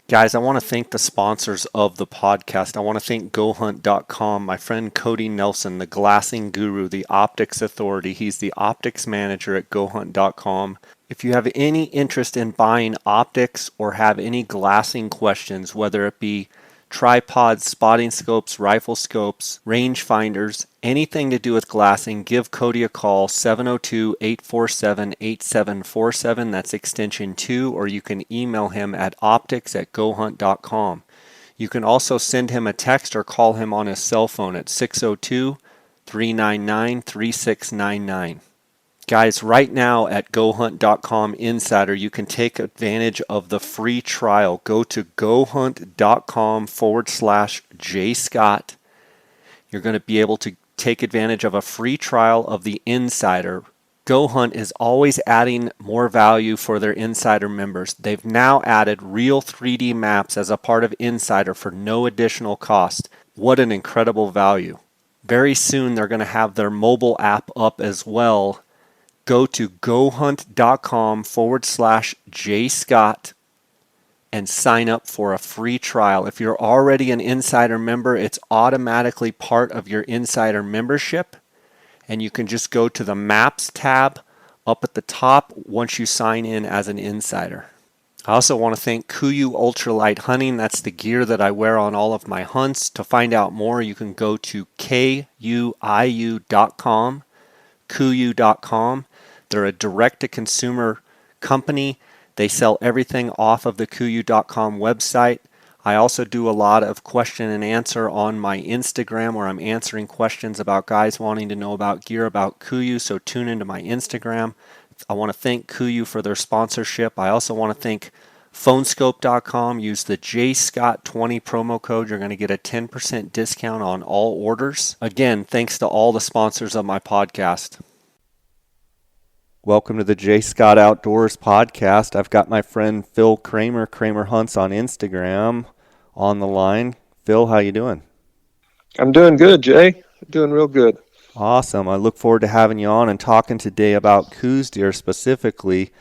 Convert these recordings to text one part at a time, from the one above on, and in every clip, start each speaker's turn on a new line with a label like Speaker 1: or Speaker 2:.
Speaker 1: Guys, I want to thank the sponsors of the podcast. I want to thank GoHunt.com, my friend Cody Nelson, the glassing guru, the optics authority. He's the optics manager at GoHunt.com. If you have any interest in buying optics or have any glassing questions, whether it be tripods, spotting scopes, rifle scopes, range finders, anything to do with glassing, give Cody a call, 702-847-8747. That's extension 2, or you can email him at optics@gohunt.com. You can also send him a text or call him on his cell phone at 602-399-3699. Guys, right now at GoHunt.com Insider, you can take advantage of the free trial. Go to GoHunt.com/JScott. You're going to be able to take advantage of a free trial of the Insider. GoHunt is always adding more value for their Insider members. They've now added real 3D maps as a part of Insider for no additional cost. What an incredible value. Very soon they're going to have their mobile app up as well. Go to GoHunt.com/JScott and sign up for a free trial. If you're already an Insider member, it's automatically part of your Insider membership. And you can just go to the Maps tab up at the top once you sign in as an Insider. I also want to thank KUIU Ultralight Hunting. That's the gear that I wear on all of my hunts. To find out more, you can go to KUIU.com, KUIU.com. They're a direct-to-consumer company. They sell everything off of the KUIU.com website. I also do a lot of question and answer on my Instagram where I'm answering questions about guys wanting to know about gear about KUIU, so tune into my Instagram. I want to thank KUIU for their sponsorship. I also want to thank Phonescope.com. Use the JScott20 promo code. You're going to get a 10% discount on all orders. Again, thanks to all the sponsors of my podcast. Welcome to the J. Scott Outdoors podcast. I've got my friend Phil Cramer, Cramer Hunts on Instagram, on the line. Phil, how you doing?
Speaker 2: I'm doing good, Jay. Doing real good.
Speaker 1: Awesome. I look forward to having you on and talking today about Coues deer specifically.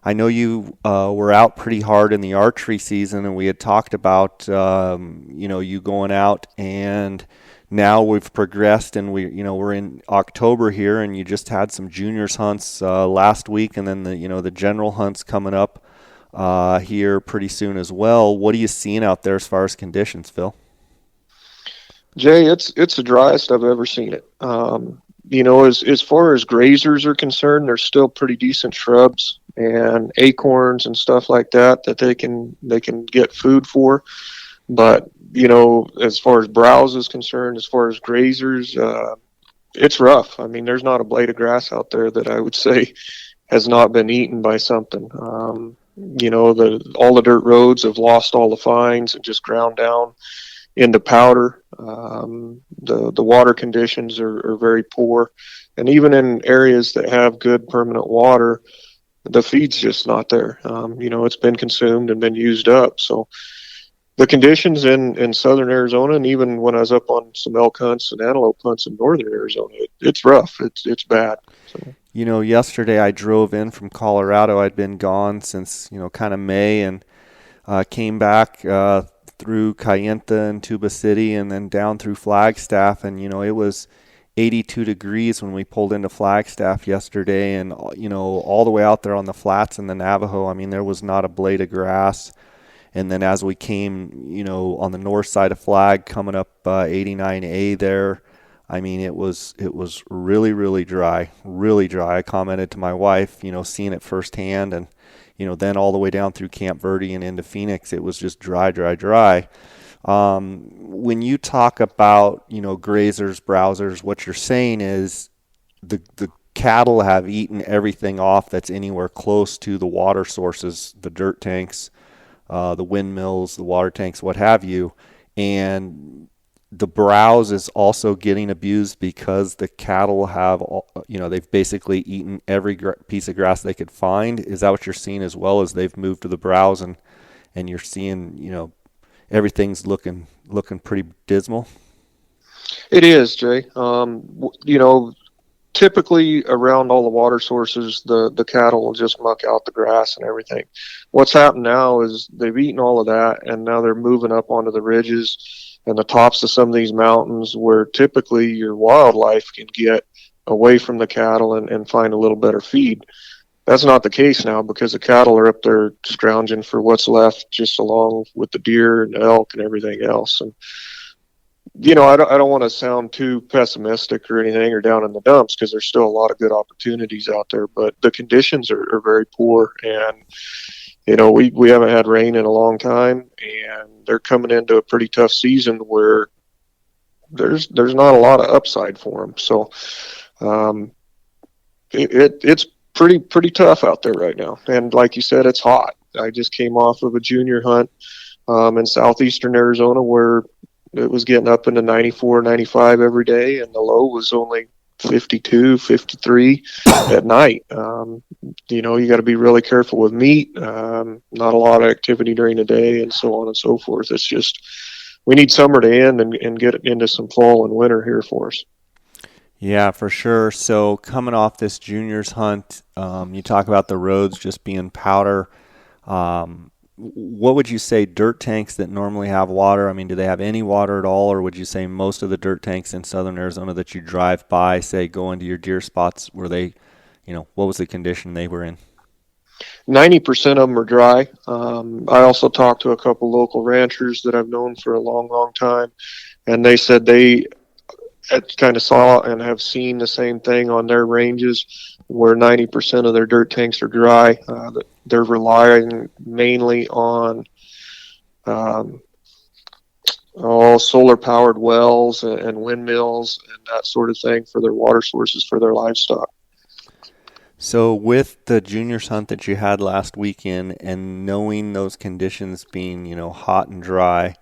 Speaker 1: I know you were out pretty hard in the archery season, and we had talked about you going out, and now we've progressed, and we're in October here, and you just had some juniors hunts last week, and then the general hunts coming up here pretty soon as well. What are you seeing out there as far as conditions, Phil?
Speaker 2: Jay, it's the driest I've ever seen it. As far as grazers are concerned, there's still pretty decent shrubs and acorns and stuff like that they can get food for. But as far as browse is concerned, as far as grazers, it's rough. I mean, there's not a blade of grass out there that I would say has not been eaten by something. All the dirt roads have lost all the fines and just ground down into powder. The water conditions are very poor, and even in areas that have good permanent water, the feed's just not there. It's been consumed and been used up. So the conditions in southern Arizona, and even when I was up on some elk hunts and antelope hunts in northern Arizona, it's rough. It's bad. So.
Speaker 1: Yesterday I drove in from Colorado. I'd been gone since kind of May, and came back through Kayenta and Tuba City, and then down through Flagstaff, and it was 82 degrees when we pulled into Flagstaff yesterday, and all the way out there on the flats in the Navajo, I mean, there was not a blade of grass. And then as we came on the north side of Flag, coming up 89A there, I mean, it was really, really dry. I commented to my wife, seeing it firsthand, and then all the way down through Camp Verde and into Phoenix, it was just dry. When you talk about, grazers, browsers, what you're saying is the cattle have eaten everything off that's anywhere close to the water sources, the dirt tanks, the windmills, the water tanks, what have you. And the browse is also getting abused because the cattle have, they've basically eaten every piece of grass they could find. Is that what you're seeing as well, as they've moved to the browse, and you're seeing, everything's looking pretty dismal?
Speaker 2: It is, Jay. typically around all the water sources, the cattle will just muck out the grass and everything. What's happened now is they've eaten all of that, and now they're moving up onto the ridges and the tops of some of these mountains where typically your wildlife can get away from the cattle and find a little better feed. That's not the case now because the cattle are up there scrounging for what's left just along with the deer and elk and everything else. And I don't want to sound too pessimistic or anything or down in the dumps because there's still a lot of good opportunities out there, but the conditions are very poor. And, we haven't had rain in a long time, and they're coming into a pretty tough season where there's not a lot of upside for them. So it's pretty tough out there right now. And like you said, it's hot. I just came off of a junior hunt in southeastern Arizona where it was getting up into 94, 95 every day, and the low was only 52, 53 at night. You got to be really careful with meat, not a lot of activity during the day, and so on and so forth. It's just we need summer to end and get into some fall and winter here for us.
Speaker 1: Yeah, for sure. So coming off this juniors hunt, you talk about the roads just being powder. What would you say dirt tanks that normally have water? I mean, do they have any water at all, or would you say most of the dirt tanks in southern Arizona that you drive by, say, go into your deer spots, were they, what was the condition they were in?
Speaker 2: 90% of them are dry. I also talked to a couple local ranchers that I've known for a long, long time, and they said they kind of saw and have seen the same thing on their ranges where 90% of their dirt tanks are dry. They're relying mainly on solar powered wells and windmills and that sort of thing for their water sources for their livestock.
Speaker 1: So with the juniors hunt that you had last weekend and knowing those conditions being, hot and dry,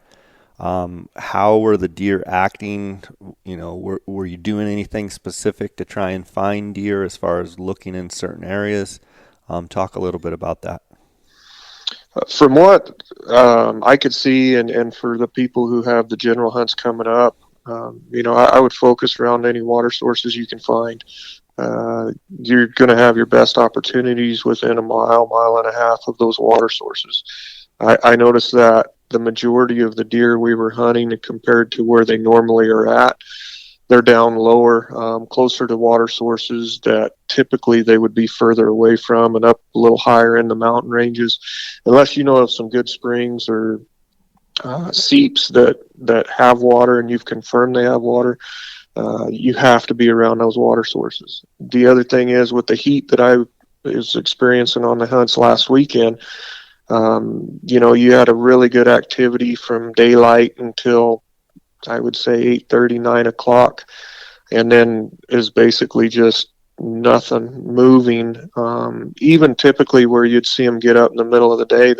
Speaker 1: how were the deer acting? Were you doing anything specific to try and find deer as far as looking in certain areas? Talk a little bit about that.
Speaker 2: From what I could see, and for the people who have the general hunts coming up, I would focus around any water sources you can find. You're going to have your best opportunities within a mile and a half of those water sources. I noticed that the majority of the deer we were hunting compared to where they normally are at, they're down lower, closer to water sources that typically they would be further away from and up a little higher in the mountain ranges. Unless you know of some good springs or seeps that have water and you've confirmed they have water, you have to be around those water sources. The other thing is with the heat that I was experiencing on the hunts last weekend, you had a really good activity from daylight until I would say 8:30, 9 o'clock, and then is basically just nothing moving. Even typically where you'd see them get up in the middle of the day,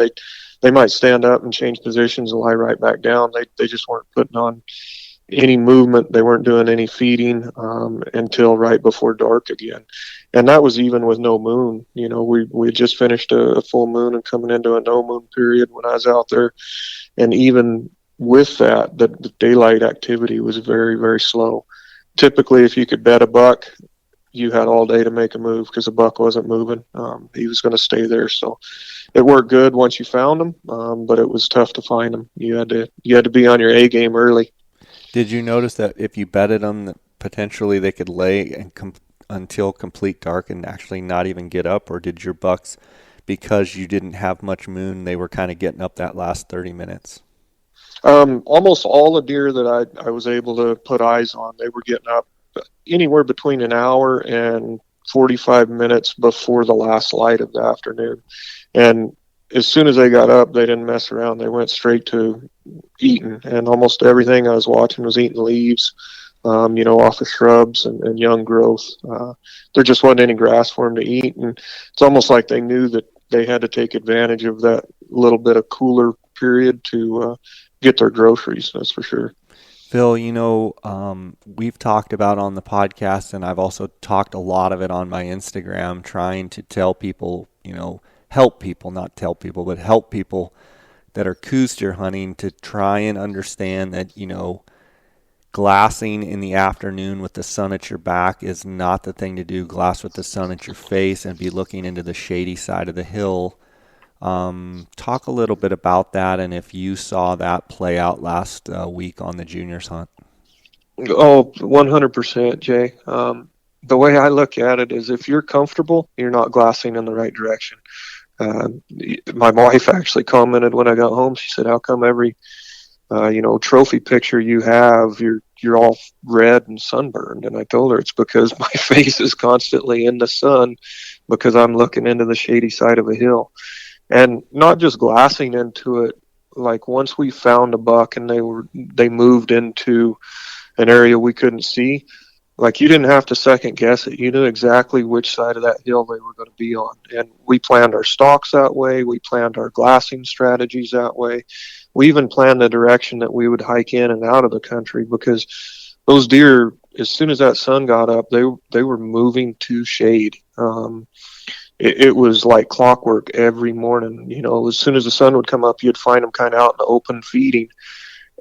Speaker 2: they might stand up and change positions and lie right back down. They just weren't putting on any movement. They weren't doing any feeding until right before dark again. And that was even with no moon. We had just finished a full moon and coming into a no moon period when I was out there. And even with that, the daylight activity was very, very slow. Typically, if you could bet a buck, you had all day to make a move because the buck wasn't moving. He was going to stay there. So it worked good once you found him, but it was tough to find him. You had to be on your A game early.
Speaker 1: Did you notice that if you betted them, that potentially they could lay until complete dark and actually not even get up? Or did your bucks, because you didn't have much moon, they were kind of getting up that last 30 minutes?
Speaker 2: Almost all the deer that I was able to put eyes on, they were getting up anywhere between an hour and 45 minutes before the last light of the afternoon. And as soon as they got up, they didn't mess around. They went straight to eating, and almost everything I was watching was eating leaves, off of shrubs and young growth. There just wasn't any grass for them to eat, and it's almost like they knew that they had to take advantage of that little bit of cooler period to get their groceries. That's for sure.
Speaker 1: Phil, we've talked about on the podcast, and I've also talked a lot of it on my Instagram, trying to tell people, help people, not tell people, but help people that are Coues deer hunting to try and understand that, glassing in the afternoon with the sun at your back is not the thing to do. Glass with the sun at your face and be looking into the shady side of the hill. Talk a little bit about that and if you saw that play out last week on the juniors hunt.
Speaker 2: Oh, 100%, Jay. The way I look at it is if you're comfortable, you're not glassing in the right direction. Uh, my wife actually commented when I got home. She said, "How come every trophy picture you have, you're all red and sunburned?" And I told her it's because my face is constantly in the sun because I'm looking into the shady side of a hill, and not just glassing into it. Like once we found a buck and they moved into an area we couldn't see, like you didn't have to second guess it. You knew exactly which side of that hill they were going to be on. And we planned our stalks that way. We planned our glassing strategies that way. We even planned the direction that we would hike in and out of the country because those deer, as soon as that sun got up, they were moving to shade. It was like clockwork every morning. As soon as the sun would come up, you'd find them kind of out in the open feeding,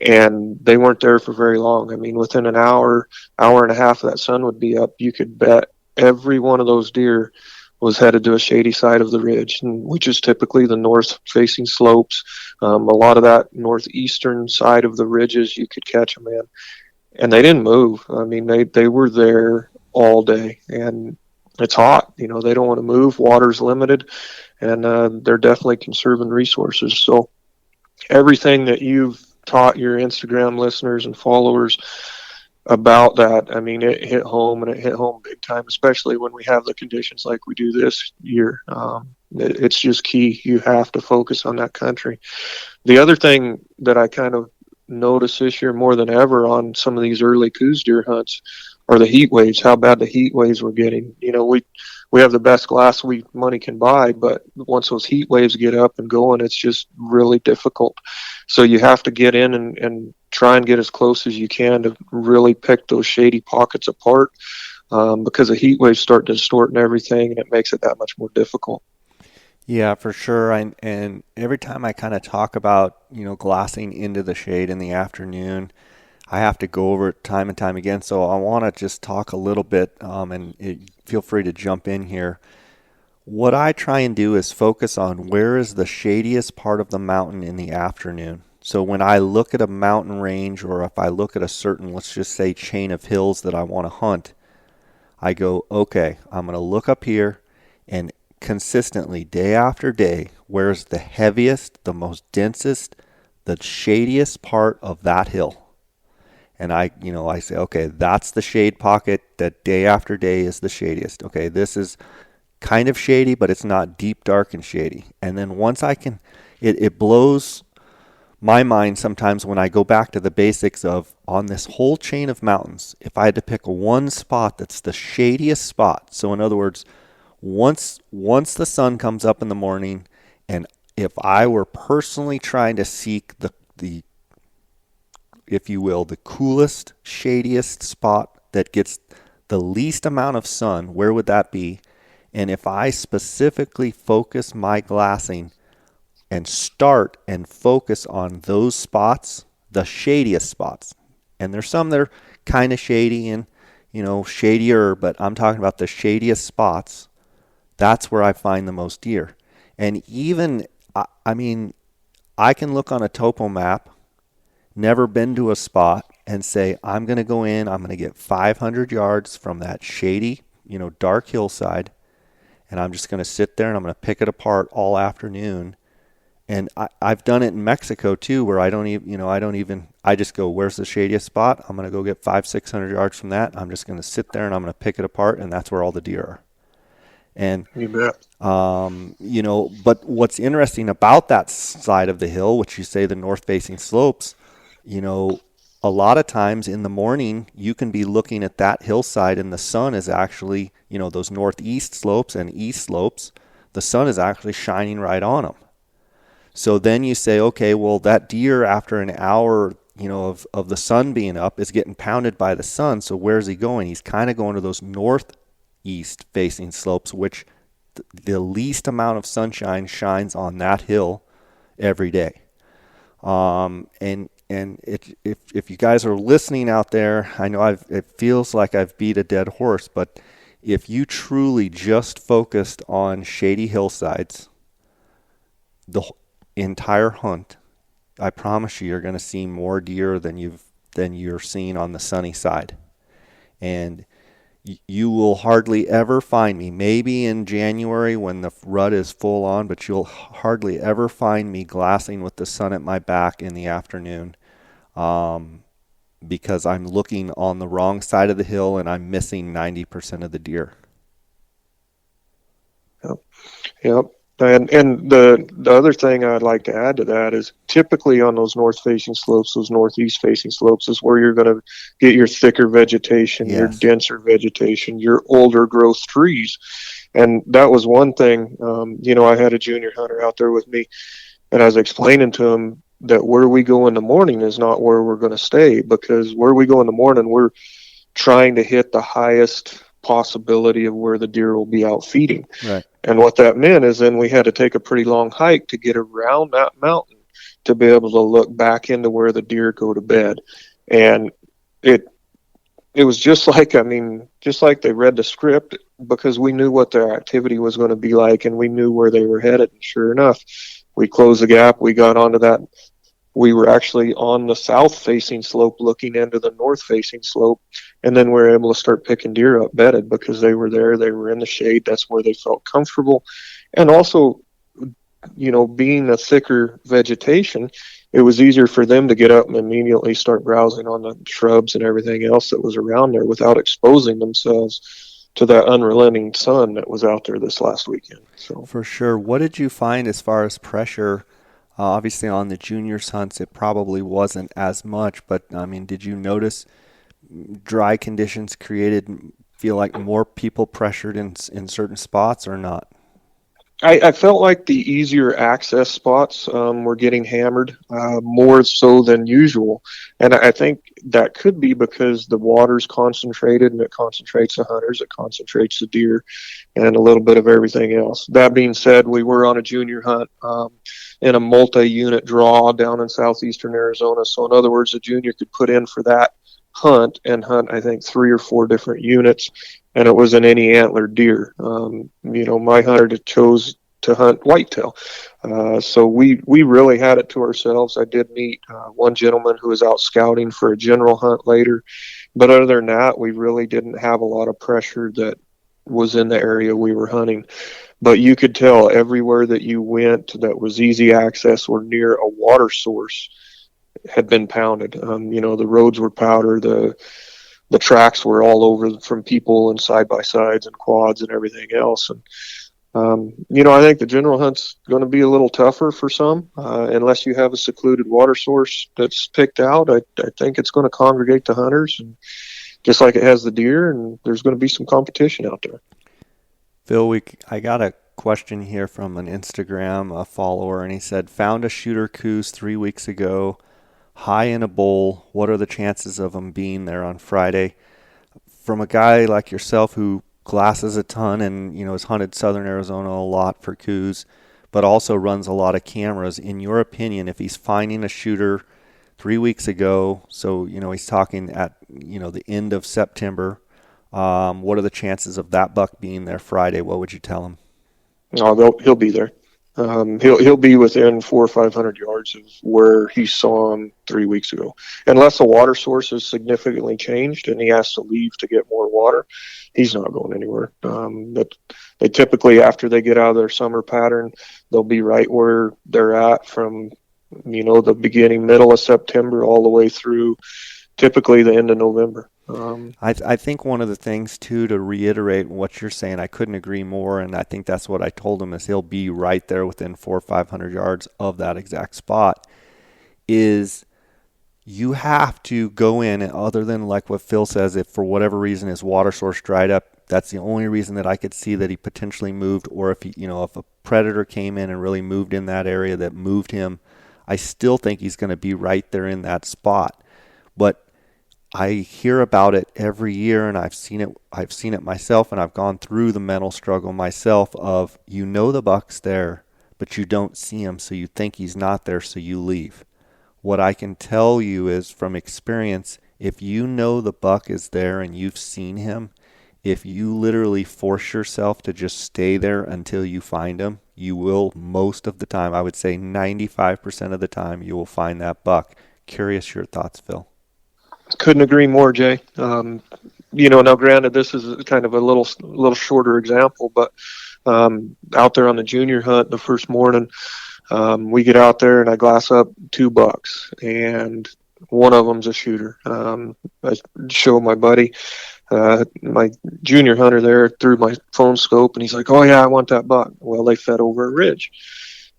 Speaker 2: and they weren't there for very long. I mean, within an hour and a half, that sun would be up. You could bet every one of those deer was headed to a shady side of the ridge, which is typically the north-facing slopes. A lot of that northeastern side of the ridges, you could catch them in, and they didn't move. I mean, they were there all day, and it's hot. They don't want to move. Water's limited, and they're definitely conserving resources. So everything that you've taught your Instagram listeners and followers about that, I mean, it hit home, and it hit home big time, especially when we have the conditions like we do this year. It's just key. You have to focus on that country. The other thing that I kind of noticed this year more than ever on some of these early Coues deer hunts are the heat waves, how bad the heat waves were getting. We have the best glass money can buy, but once those heat waves get up and going, it's just really difficult. So you have to get in and try and get as close as you can to really pick those shady pockets apart, because the heat waves start distorting everything, and it makes it that much more difficult.
Speaker 1: Yeah, for sure. And every time I kind of talk about, glassing into the shade in the afternoon, I have to go over it time and time again. So I want to just talk a little bit, feel free to jump in here. What I try and do is focus on where is the shadiest part of the mountain in the afternoon. So when I look at a mountain range, or if I look at a certain, let's just say, chain of hills that I want to hunt, I go, okay, I'm going to look up here and consistently, day after day, where's the heaviest, the most densest, the shadiest part of that hill. And I say, okay, that's the shade pocket that day after day is the shadiest. Okay, this is kind of shady, but it's not deep, dark, and shady. And then once I can, it blows my mind sometimes when I go back to the basics of on this whole chain of mountains, if I had to pick one spot that's the shadiest spot. So in other words, once the sun comes up in the morning, and if I were personally trying to seek the if you will, the coolest, shadiest spot that gets the least amount of sun, where would that be? And if I specifically focus my glassing and start and focus on those spots, the shadiest spots, and there's some that are kind of shady and, shadier, but I'm talking about the shadiest spots, that's where I find the most deer. And even, I mean, I can look on a topo map, never been to a spot, and say, I'm going to go in, I'm going to get 500 yards from that shady, dark hillside, and I'm just going to sit there and I'm going to pick it apart all afternoon. And I've done it in Mexico too, where I just go, where's the shadiest spot? I'm going to go get 500-600 yards from that. I'm just going to sit there and I'm going to pick it apart, and that's where all the deer are. And,
Speaker 2: You bet.
Speaker 1: But what's interesting about that side of the hill, which you say the north-facing slopes, a lot of times in the morning, you can be looking at that hillside and the sun is actually, those northeast slopes and east slopes, the sun is actually shining right on them. So then you say, okay, well, that deer after an hour, of the sun being up is getting pounded by the sun. So where's he going? He's kind of going to those northeast facing slopes, which the least amount of sunshine shines on that hill every day. And and if you guys are listening out there, I know it feels like I've beat a dead horse, but if you truly just focused on shady hillsides the entire hunt, I promise you're going to see more deer than you're seeing on the sunny side. And you will hardly ever find me, maybe in January when the rut is full on, but you'll hardly ever find me glassing with the sun at my back in the afternoon, because I'm looking on the wrong side of the hill and I'm missing 90% of the deer.
Speaker 2: Yep. Yep. And the other thing I'd like to add to that is typically on those north facing slopes, those northeast facing slopes is where you're going to get your thicker vegetation, your
Speaker 1: Yes.
Speaker 2: denser vegetation, your older growth trees. And that was one thing, I had a junior hunter out there with me, and I was explaining to him that where we go in the morning is not where we're going to stay, because where we go in the morning, we're trying to hit the highest possibility of where the deer will be out feeding.
Speaker 1: Right.
Speaker 2: And what that meant is then we had to take a pretty long hike to get around that mountain to be able to look back into where the deer go to bed. And it was just like they read the script, because we knew what their activity was going to be like and we knew where they were headed. And sure enough, we closed the gap. We got onto that. We were actually on the south facing slope looking into the north facing slope. And then we were able to start picking deer up bedded because they were there. They were in the shade. That's where they felt comfortable. And also, being a thicker vegetation, it was easier for them to get up and immediately start browsing on the shrubs and everything else that was around there without exposing themselves to that unrelenting sun that was out there this last weekend. So
Speaker 1: For sure. What did you find as far as pressure? Obviously, on the juniors hunts, it probably wasn't as much, but I mean, did you notice dry conditions feel like more people pressured in certain spots or not?
Speaker 2: I felt like the easier access spots were getting hammered more so than usual. And I think that could be because the water's concentrated, and it concentrates the hunters, it concentrates the deer, and a little bit of everything else. That being said, we were on a junior hunt in a multi-unit draw down in southeastern Arizona. So in other words, a junior could put in for that hunt and hunt, I think, 3 or 4 different units, and it was an any antler deer. My hunter chose to hunt whitetail, so we really had it to ourselves. I did meet one gentleman who was out scouting for a general hunt later, but other than that, we really didn't have a lot of pressure that was in the area we were hunting. But you could tell everywhere that you went that was easy access or near a water source had been pounded. The roads were powder, the tracks were all over from people and side by sides and quads and everything else. And I think the general hunt's going to be a little tougher for some, unless you have a secluded water source that's picked out. I think it's going to congregate the hunters, and just like it has the deer, and there's going to be some competition out there.
Speaker 1: Phil, I got a question here from an Instagram follower, and he said, found a shooter Coues 3 weeks ago, high in a bowl. What are the chances of him being there on Friday? From a guy like yourself who glasses a ton and has hunted southern Arizona a lot for Coues, but also runs a lot of cameras, in your opinion, if he's finding a shooter 3 weeks ago, so he's talking at the end of September, what are the chances of that buck being there Friday? What would you tell him?
Speaker 2: Oh, he'll be there. He'll be within 400 or 500 yards of where he saw him 3 weeks ago, unless the water source has significantly changed and he has to leave to get more water. He's not going anywhere. But they typically, after they get out of their summer pattern, they'll be right where they're at from the beginning, middle of September, all the way through typically the end of November.
Speaker 1: I think one of the things, too, to reiterate what you're saying, I couldn't agree more, and I think that's what I told him, is he'll be right there within 400 or 500 yards of that exact spot, is you have to go in, and other than like what Phil says, if for whatever reason his water source dried up, that's the only reason that I could see that he potentially moved, or if if a predator came in and really moved in that area that moved him, I still think he's going to be right there in that spot. But I hear about it every year, and I've seen it myself, and I've gone through the mental struggle myself of, the buck's there, but you don't see him, so you think he's not there, so you leave. What I can tell you is from experience, if you know the buck is there and you've seen him, if you literally force yourself to just stay there until you find him, you will, most of the time, I would say 95% of the time, you will find that buck. Curious your thoughts, Phil.
Speaker 2: Couldn't agree more, Jay. Now granted, this is kind of a little shorter example, but out there on the junior hunt the first morning, we get out there and I glass up 2 bucks, and one of them's a shooter. I show my buddy, my junior hunter there, through my phone scope, and he's like, "Oh yeah, I want that buck." Well, they fed over a ridge.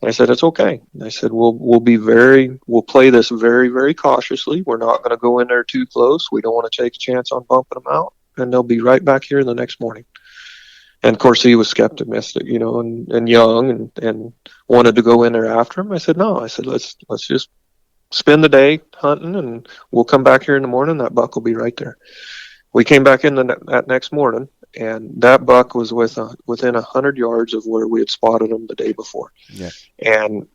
Speaker 2: I said, "It's okay." I said, we'll play this very, very cautiously. We're not going to go in there too close. We don't want to take a chance on bumping them out, and they'll be right back here the next morning." And of course, he was skepticistic, and young, and wanted to go in there after him. I said, "No." I said, let's just spend the day hunting, and we'll come back here in the morning. That buck will be right there. We came back in that next morning, and that buck was within 100 yards of where we had spotted him the day before.
Speaker 1: Yeah.
Speaker 2: And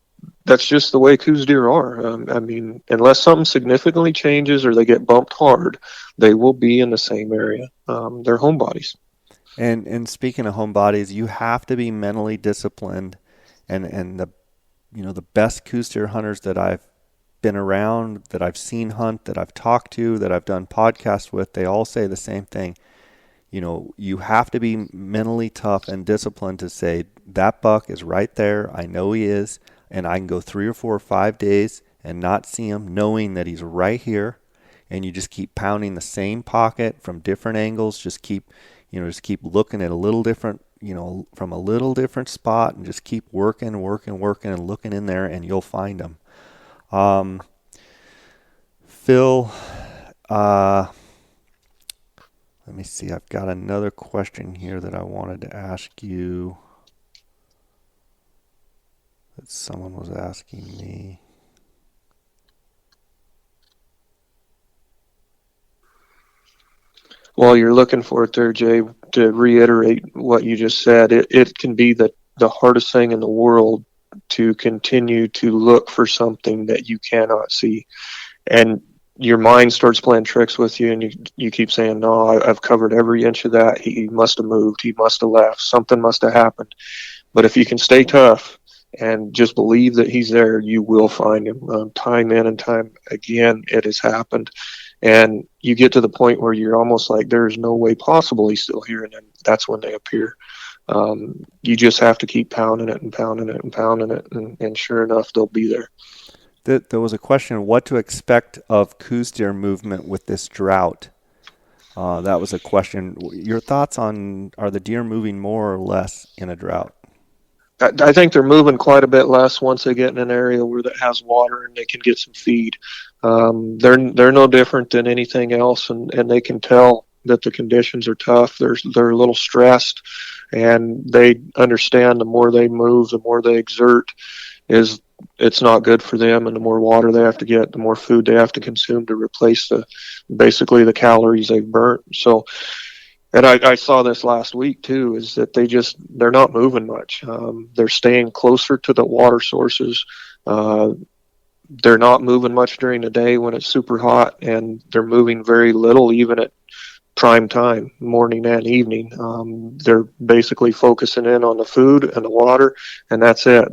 Speaker 2: that's just the way Coues deer are. Unless something significantly changes or they get bumped hard, they will be in the same area. They're homebodies.
Speaker 1: And speaking of homebodies, you have to be mentally disciplined, and the best Coues deer hunters that I've been around, that I've seen hunt, that I've talked to, that I've done podcasts with, they all say the same thing. You have to be mentally tough and disciplined to say, that buck is right there. I know he is, and I can go 3 or 4 or 5 days and not see him, knowing that he's right here. And you just keep pounding the same pocket from different angles. Just keep looking at a little different, from a little different spot, and just keep working, and looking in there, and you'll find him. Phil, let me see. I've got another question here that I wanted to ask you that someone was asking me.
Speaker 2: While you're looking for it there, Jay, to reiterate what you just said, it can be the hardest thing in the world to continue to look for something that you cannot see. And your mind starts playing tricks with you, and you keep saying, "No, I've covered every inch of that. He must have moved. He must have left. Something must have happened." But if you can stay tough and just believe that he's there, you will find him. Time in and time again, it has happened. And you get to the point where you're almost like, there's no way possible he's still here. And then that's when they appear. You just have to keep pounding it and pounding it and pounding it. And sure enough, they'll be there.
Speaker 1: There was a question, what to expect of Coues deer movement with this drought? That was a question. Your thoughts on, are the deer moving more or less in a drought?
Speaker 2: I think they're moving quite a bit less once they get in an area where that has water and they can get some feed. They're no different than anything else, and they can tell that the conditions are tough. They're a little stressed, and they understand the more they move, the more they exert, it's not good for them, and the more water they have to get, the more food they have to consume to replace basically the calories they've burnt. So. And I saw this last week too, is that they're not moving much. They're staying closer to the water sources. They're not moving much during the day when it's super hot, and they're moving very little even at prime time, morning and evening. They're basically focusing in on the food and the water, and that's it.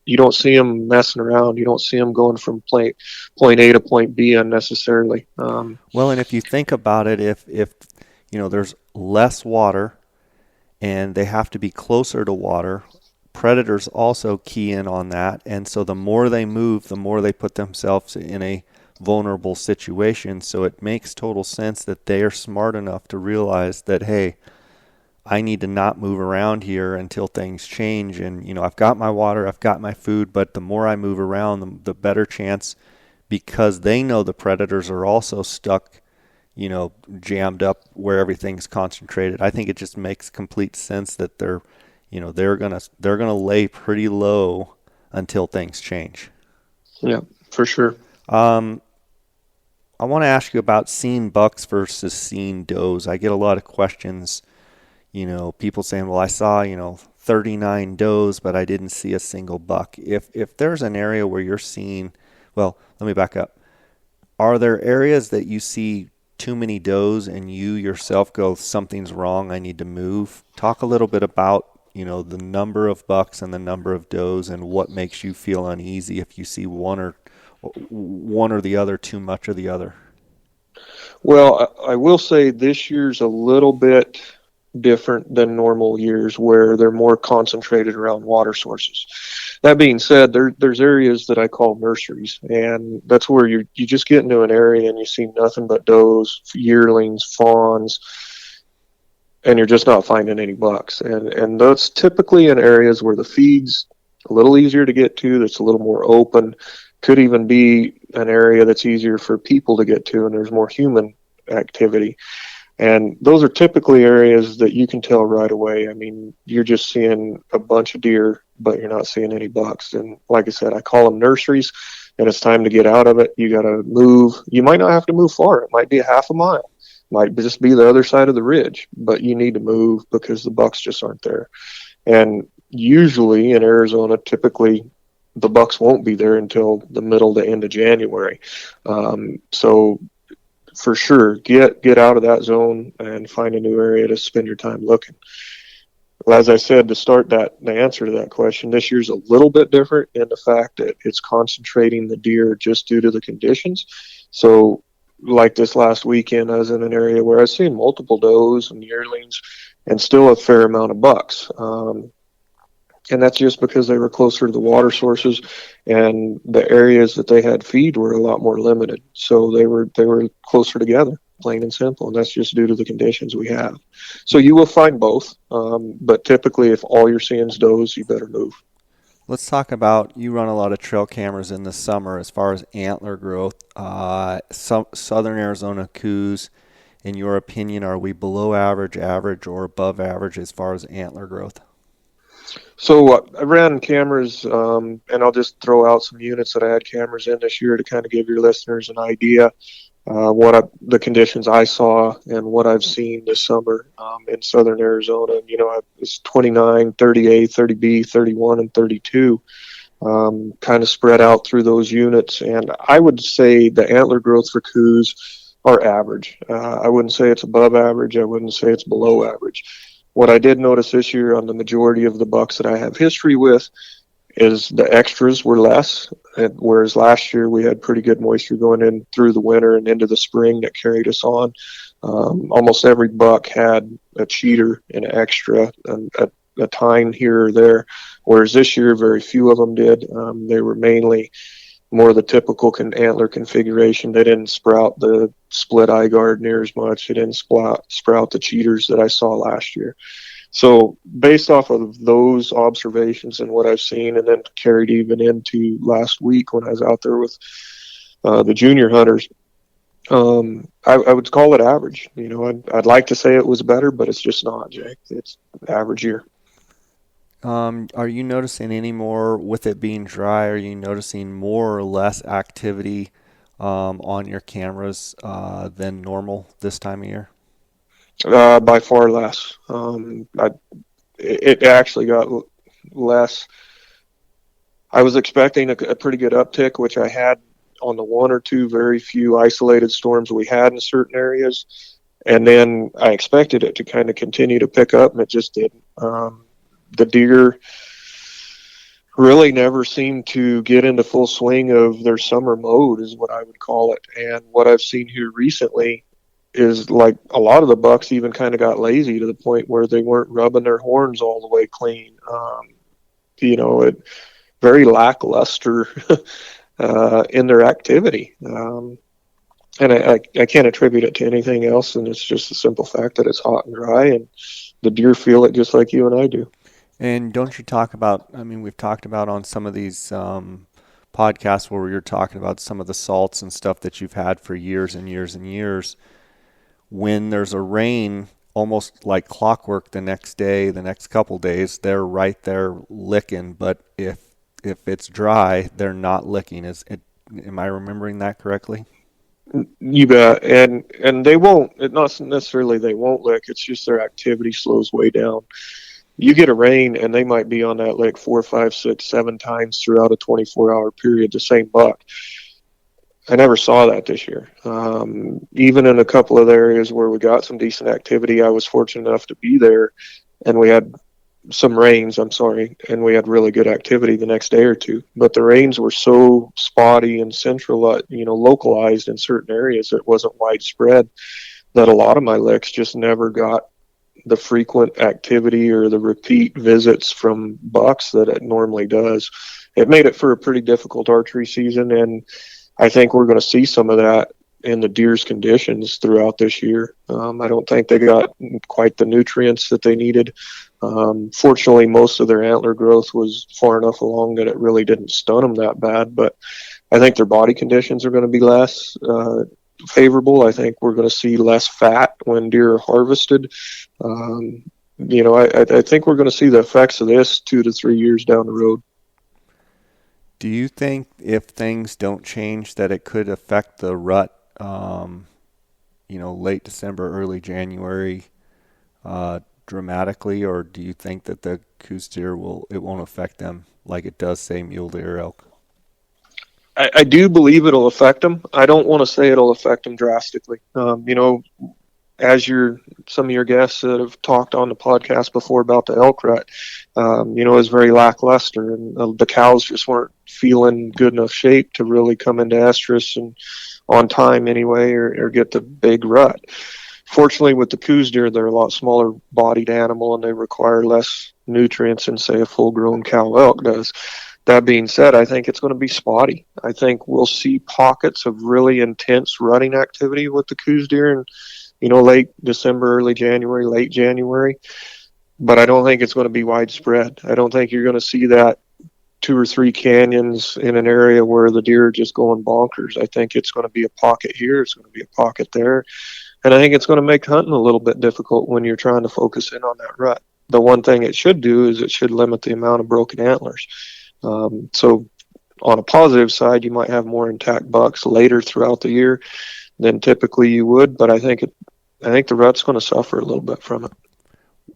Speaker 2: You don't see them messing around. You don't see them going from point A to point B unnecessarily.
Speaker 1: Well, and if you think about it, if there's less water and they have to be closer to water, predators also key in on that. And so the more they move, the more they put themselves in a vulnerable situation. So it makes total sense that they are smart enough to realize that, hey, I need to not move around here until things change. And, I've got my water, I've got my food, but the more I move around, the better chance, because they know the predators are also stuck, jammed up where everything's concentrated. I think it just makes complete sense that they're gonna lay pretty low until things change.
Speaker 2: Yeah, for sure.
Speaker 1: I want to ask you about seeing bucks versus seeing does. I get a lot of questions, people saying, well, I saw, 39 does, but I didn't see a single buck. If there's an area where you're seeing, Well, let me back up. Are there areas that you see too many does and you yourself go, something's wrong, I need to move? Talk a little bit about, the number of bucks and the number of does and what makes you feel uneasy if you see one or the other too much of the other.
Speaker 2: Well, I will say this year's a little bit different than normal years where they're more concentrated around water sources. That being said, there's areas that I call nurseries, and that's where you just get into an area and you see nothing but does, yearlings, fawns, and you're just not finding any bucks. And that's typically in areas where the feed's a little easier to get to, that's a little more open, could even be an area that's easier for people to get to, and there's more human activity. And those are typically areas that you can tell right away. I mean, you're just seeing a bunch of deer, but you're not seeing any bucks. And like I said, I call them nurseries, and it's time to get out of it. You got to move. You might not have to move far. It might be a half a mile, might just be the other side of the ridge, but you need to move because the bucks just aren't there. And usually in Arizona, typically the bucks won't be there until the middle to end of January. So for sure, get out of that zone and find a new area to spend your time looking. Well, as I said, to start the answer to that question, this year's a little bit different in the fact that it's concentrating the deer just due to the conditions. So like this last weekend, I was in an area where I was seeing multiple does and yearlings and still a fair amount of bucks. And that's just because they were closer to the water sources, and the areas that they had feed were a lot more limited. So they were closer together, plain and simple, and that's just due to the conditions we have. So you will find both, but typically if all you're seeing is does, you better move.
Speaker 1: Let's talk about, you run a lot of trail cameras in the summer as far as antler growth. Some southern Arizona coues, in your opinion, are we below average, average, or above average as far as antler growth?
Speaker 2: So I ran cameras, and I'll just throw out some units that I had cameras in this year to kind of give your listeners an idea the conditions I saw and what I've seen this summer in southern Arizona. I was 29, 38, 30B, 31, and 32, kind of spread out through those units. And I would say the antler growth for coues are average. I wouldn't say it's above average. I wouldn't say it's below average. What I did notice this year on the majority of the bucks that I have history with is the extras were less, whereas last year we had pretty good moisture going in through the winter and into the spring that carried us on. Almost every buck had a cheater, an extra, and a tine here or there, whereas this year very few of them did. They were mainly more the typical antler configuration. They didn't sprout the split eye guard near as much. They didn't sprout the cheaters that I saw last year. So based off of those observations and what I've seen, and then carried even into last week when I was out there with the junior hunters, I would call it average. I'd like to say it was better, but it's just not, Jake. It's average year.
Speaker 1: Are you noticing any more, with it being dry, are you noticing more or less activity on your cameras than normal this time of year?
Speaker 2: By far less. It actually got less. I was expecting a pretty good uptick, which I had on the one or two very few isolated storms we had in certain areas. And then I expected it to kind of continue to pick up, and it just didn't. The deer really never seemed to get into full swing of their summer mode, is what I would call it. And what I've seen here recently is like a lot of the bucks even kind of got lazy to the point where they weren't rubbing their horns all the way clean. It very lackluster in their activity. And I can't attribute it to anything else, and it's just the simple fact that it's hot and dry, and the deer feel it just like you and I do.
Speaker 1: And don't you talk about, we've talked about on some of these podcasts where you're talking about some of the salts and stuff that you've had for years and years and years. When there's a rain, almost like clockwork the next day, the next couple days, they're right there licking. But if it's dry, they're not licking. Am I remembering that correctly?
Speaker 2: You bet. And they won't, it not necessarily they won't lick, it's just their activity slows way down. You get a rain and they might be on that lick 4, 5, 6, 7 times throughout a 24-hour period, the same buck. I never saw that this year. Even in a couple of areas where we got some decent activity, I was fortunate enough to be there, and we had some rains, I'm sorry, and we had really good activity the next day or two. But the rains were so spotty and central, localized in certain areas, it wasn't widespread, that a lot of my licks just never got the frequent activity or the repeat visits from bucks that it normally does. It made it for a pretty difficult archery season, and I think we're going to see some of that in the deer's conditions throughout this year. I don't think they got quite the nutrients that they needed. Fortunately, most of their antler growth was far enough along that it really didn't stun them that bad, but I think their body conditions are going to be less favorable. I think we're going to see less fat when deer are harvested. I think we're going to see the effects of this 2 to 3 years down the road.
Speaker 1: Do you think if things don't change that it could affect the rut, late December, early January, dramatically, or do you think that the Coues deer won't affect them like it does, say, mule deer, elk?
Speaker 2: I do believe it'll affect them. I don't want to say it'll affect them drastically. As some of your guests that have talked on the podcast before about the elk rut, is very lackluster, and the cows just weren't feeling good enough shape to really come into estrus and on time anyway, or get the big rut. Fortunately, with the Coues deer, they're a lot smaller bodied animal, and they require less nutrients than, say, a full-grown cow elk does. That being said, I think it's going to be spotty. I think we'll see pockets of really intense rutting activity with the Coues deer in, late December, early January, late January. But I don't think it's going to be widespread. I don't think you're going to see that 2 or 3 canyons in an area where the deer are just going bonkers. I think it's going to be a pocket here. It's going to be a pocket there. And I think it's going to make hunting a little bit difficult when you're trying to focus in on that rut. The one thing it should do is it should limit the amount of broken antlers. So on a positive side, you might have more intact bucks later throughout the year than typically you would, but I think the rut's going to suffer a little bit from it.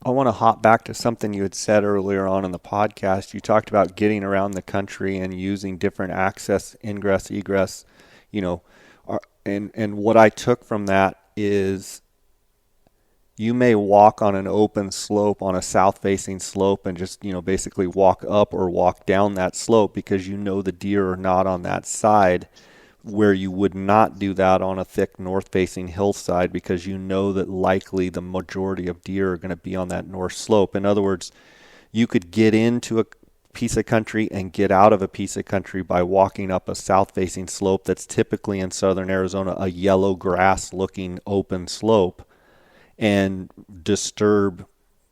Speaker 1: I want to hop back to something you had said earlier on in the podcast. You talked about getting around the country and using different access, ingress, egress, and what I took from that is you may walk on an open slope, on a south-facing slope, and just, basically walk up or walk down that slope because the deer are not on that side, where you would not do that on a thick north-facing hillside because that likely the majority of deer are going to be on that north slope. In other words, you could get into a piece of country and get out of a piece of country by walking up a south-facing slope that's typically in southern Arizona a yellow grass-looking open slope, and disturb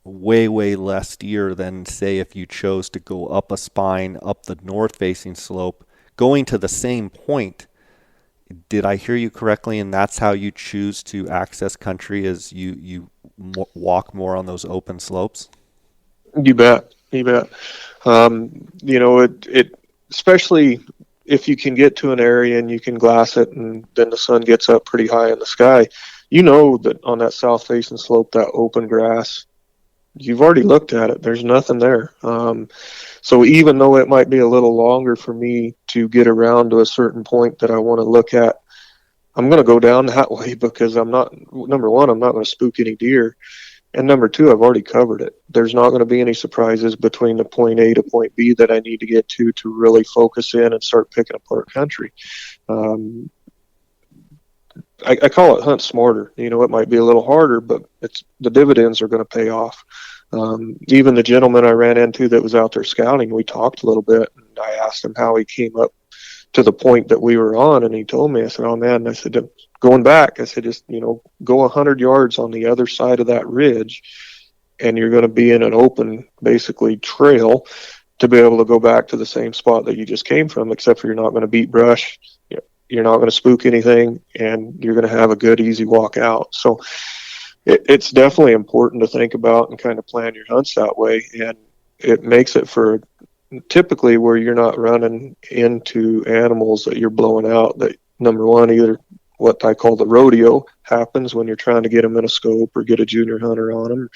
Speaker 1: way, way less deer than, say, if you chose to go up a spine, up the north-facing slope, going to the same point. Did I hear you correctly? And that's how you choose to access country, is you walk more on those open slopes?
Speaker 2: You bet. You bet. It especially if you can get to an area and you can glass it, and then the sun gets up pretty high in the sky, that on that south facing slope, that open grass, you've already looked at it. There's nothing there. So even though it might be a little longer for me to get around to a certain point that I want to look at, I'm going to go down that way because number one, I'm not going to spook any deer. And number two, I've already covered it. There's not going to be any surprises between the point A to point B that I need to get to really focus in and start picking apart country. I call it hunt smarter. It might be a little harder, but the dividends are going to pay off. Even the gentleman I ran into that was out there scouting, we talked a little bit, and I asked him how he came up to the point that we were on, and he told me. I said, "Oh man," and I said, "Going back," I said, "just go 100 yards on the other side of that ridge, and you're going to be in an open, basically trail, to be able to go back to the same spot that you just came from, except for you're not going to beat brush, you're not going to spook anything, and you're going to have a good, easy walk out." So it's definitely important to think about and kind of plan your hunts that way, and it makes it for typically where you're not running into animals that you're blowing out. That, number one, either what I call the rodeo happens when you're trying to get them in a scope or get a junior hunter on them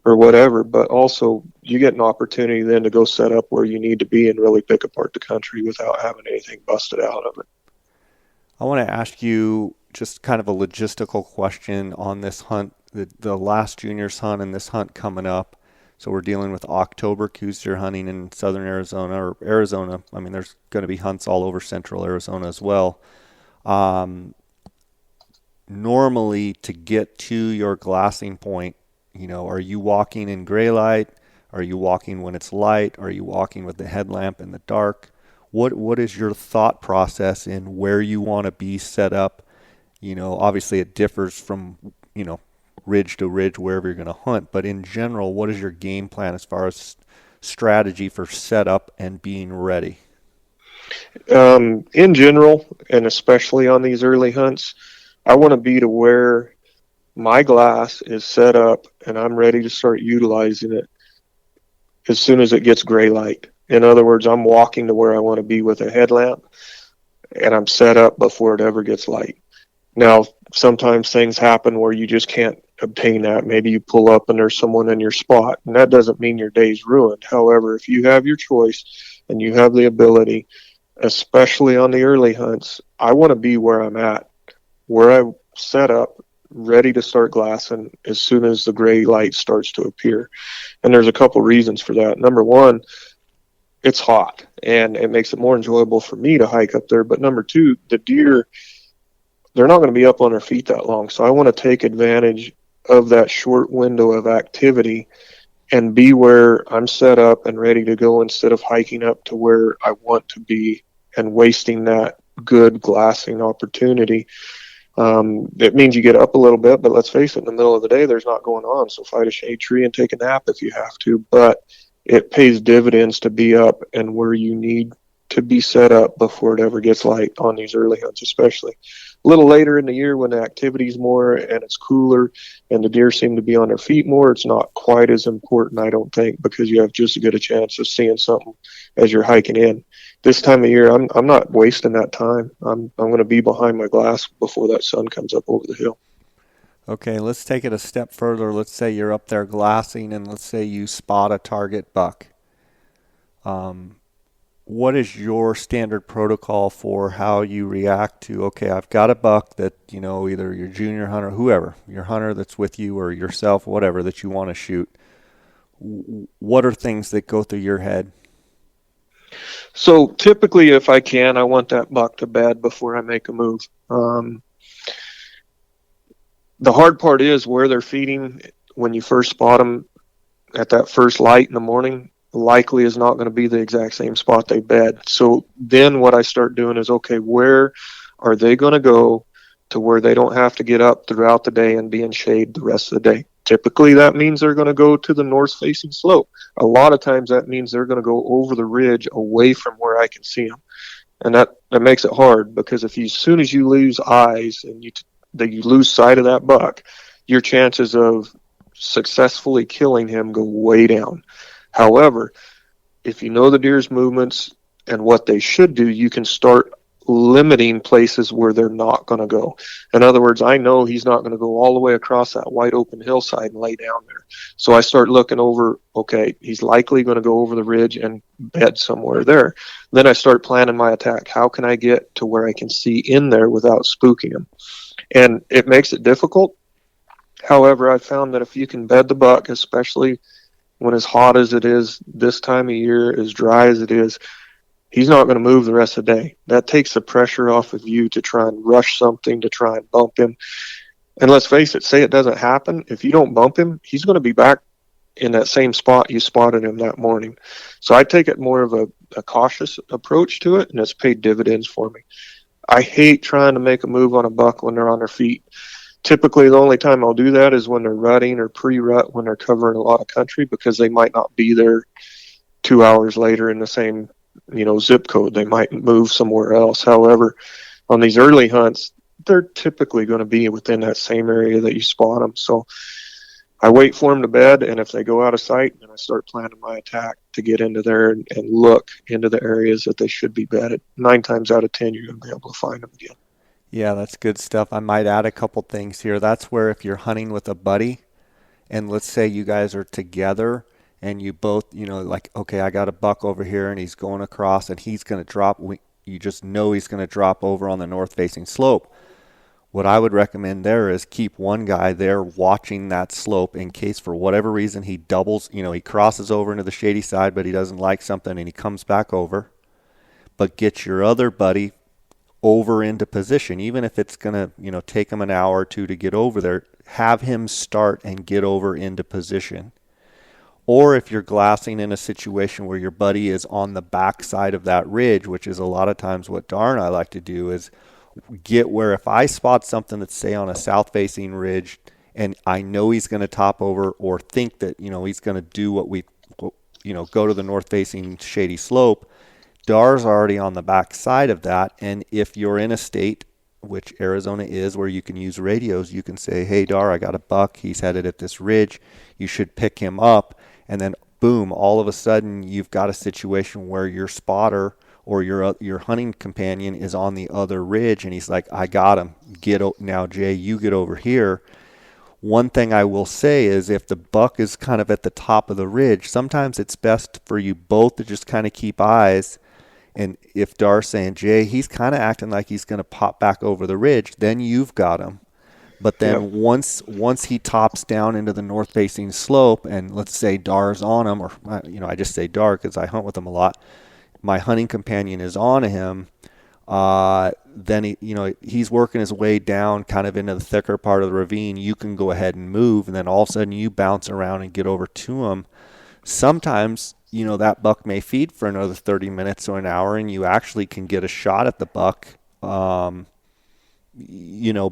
Speaker 2: or whatever, but also you get an opportunity then to go set up where you need to be and really pick apart the country without having anything busted out of it.
Speaker 1: I want to ask you just kind of a logistical question on this hunt, the last juniors hunt and this hunt coming up. So we're dealing with October Coues Deer Hunting in southern Arizona or Arizona. I mean, there's going to be hunts all over central Arizona as well. Um, Normally, to get to your glassing point, are you walking in gray light? Are you walking when it's light? Are you walking with the headlamp in the dark? What is your thought process in where you want to be set up? Obviously it differs from, ridge to ridge wherever you're going to hunt, but in general, what is your game plan as far as strategy for setup and being ready?
Speaker 2: In general, and especially on these early hunts, I want to be to where my glass is set up and I'm ready to start utilizing it as soon as it gets gray light. In other words, I'm walking to where I want to be with a headlamp and I'm set up before it ever gets light. Now, sometimes things happen where you just can't obtain that. Maybe you pull up and there's someone in your spot, and that doesn't mean your day's ruined. However, if you have your choice and you have the ability, especially on the early hunts, I want to be where I'm at, where I set up, ready to start glassing as soon as the gray light starts to appear. And there's a couple reasons for that. Number one, it's hot and it makes it more enjoyable for me to hike up there. But number two, the deer, they're not going to be up on their feet that long. So I want to take advantage of that short window of activity and be where I'm set up and ready to go instead of hiking up to where I want to be and wasting that good glassing opportunity. It means you get up a little bit, but let's face it, in the middle of the day, there's not going on. So find a shade tree and take a nap if you have to. But it pays dividends to be up and where you need to be set up before it ever gets light on these early hunts, especially. A little later in the year when the activity's more and it's cooler and the deer seem to be on their feet more, it's not quite as important, I don't think, because you have just as good a chance of seeing something as you're hiking in. This time of year, I'm not wasting that time. I'm going to be behind my glass before that sun comes up over the hill.
Speaker 1: Okay, let's take it a step further. Let's say you're up there glassing and let's say you spot a target buck. Um, what is your standard protocol for how you react to, okay, I've got a buck that, either your junior hunter, whoever, your hunter that's with you or yourself, whatever, that you want to shoot. What are things that go through your head?
Speaker 2: So typically, if I can, I want that buck to bed before I make a move. The hard part is where they're feeding when you first spot them at that first light in the morning likely is not going to be the exact same spot they bed. So then what I start doing is, okay, where are they going to go to where they don't have to get up throughout the day and be in shade the rest of the day? Typically that means they're going to go to the north facing slope. A lot of times that means they're going to go over the ridge away from where I can see them. And that makes it hard because if you, as soon as you lose eyes and you lose sight of that buck, your chances of successfully killing him go way down. However, if you know the deer's movements and what they should do, you can start limiting places where they're not going to go. In other words, I know he's not going to go all the way across that wide open hillside and lay down there. So I start looking over, okay, he's likely going to go over the ridge and bed somewhere there. Then I start planning my attack. How can I get to where I can see in there without spooking him? And it makes it difficult. However, I found that if you can bed the buck, especially when as hot as it is this time of year, as dry as it is, he's not going to move the rest of the day. That takes the pressure off of you to try and rush something, to try and bump him. And let's face it, say it doesn't happen. If you don't bump him, he's going to be back in that same spot you spotted him that morning. So I take it more of a cautious approach to it, and it's paid dividends for me. I hate trying to make a move on a buck when they're on their feet. Typically, the only time I'll do that is when they're rutting or pre-rut, when they're covering a lot of country, because they might not be there 2 hours later in the same, zip code. They might move somewhere else. However, on these early hunts, they're typically going to be within that same area that you spot them. So I wait for them to bed, and if they go out of sight, then I start planning my attack to get into there and look into the areas that they should be bedded. 9 times out of 10, you're going to be able to find them again.
Speaker 1: Yeah, that's good stuff. I might add a couple things here. That's where if you're hunting with a buddy and let's say you guys are together and you both, like, okay, I got a buck over here and he's going across and he's going to drop. you just know he's going to drop over on the north facing slope. What I would recommend there is keep one guy there watching that slope in case for whatever reason he doubles, he crosses over into the shady side, but he doesn't like something and he comes back over. But get your other buddy over into position, even if it's going to, take him an hour or two to get over there. Have him start and get over into position. Or if you're glassing in a situation where your buddy is on the back side of that ridge, which is a lot of times what Dar and I like to do, is get where if I spot something that's, say, on a south-facing ridge and I know he's going to top over or think that, he's going to do what we, go to the north-facing shady slope, Dar's already on the back side of that. And if you're in a state, which Arizona is, where you can use radios, you can say, hey, Dar, I got a buck. He's headed at this ridge. You should pick him up. And then, boom, all of a sudden you've got a situation where your spotter or your hunting companion is on the other ridge, and he's like, I got him. Now, Jay, you get over here. One thing I will say is if the buck is kind of at the top of the ridge, sometimes it's best for you both to just kind of keep eyes. And if Dar's saying, Jay, he's kind of acting like he's going to pop back over the ridge, then you've got him. But then once he tops down into the north-facing slope, and let's say Dar's on him, or I just say Dar because I hunt with him a lot, my hunting companion is on him, then he's working his way down kind of into the thicker part of the ravine. You can go ahead and move, and then all of a sudden you bounce around and get over to him. Sometimes, that buck may feed for another 30 minutes or an hour, and you actually can get a shot at the buck,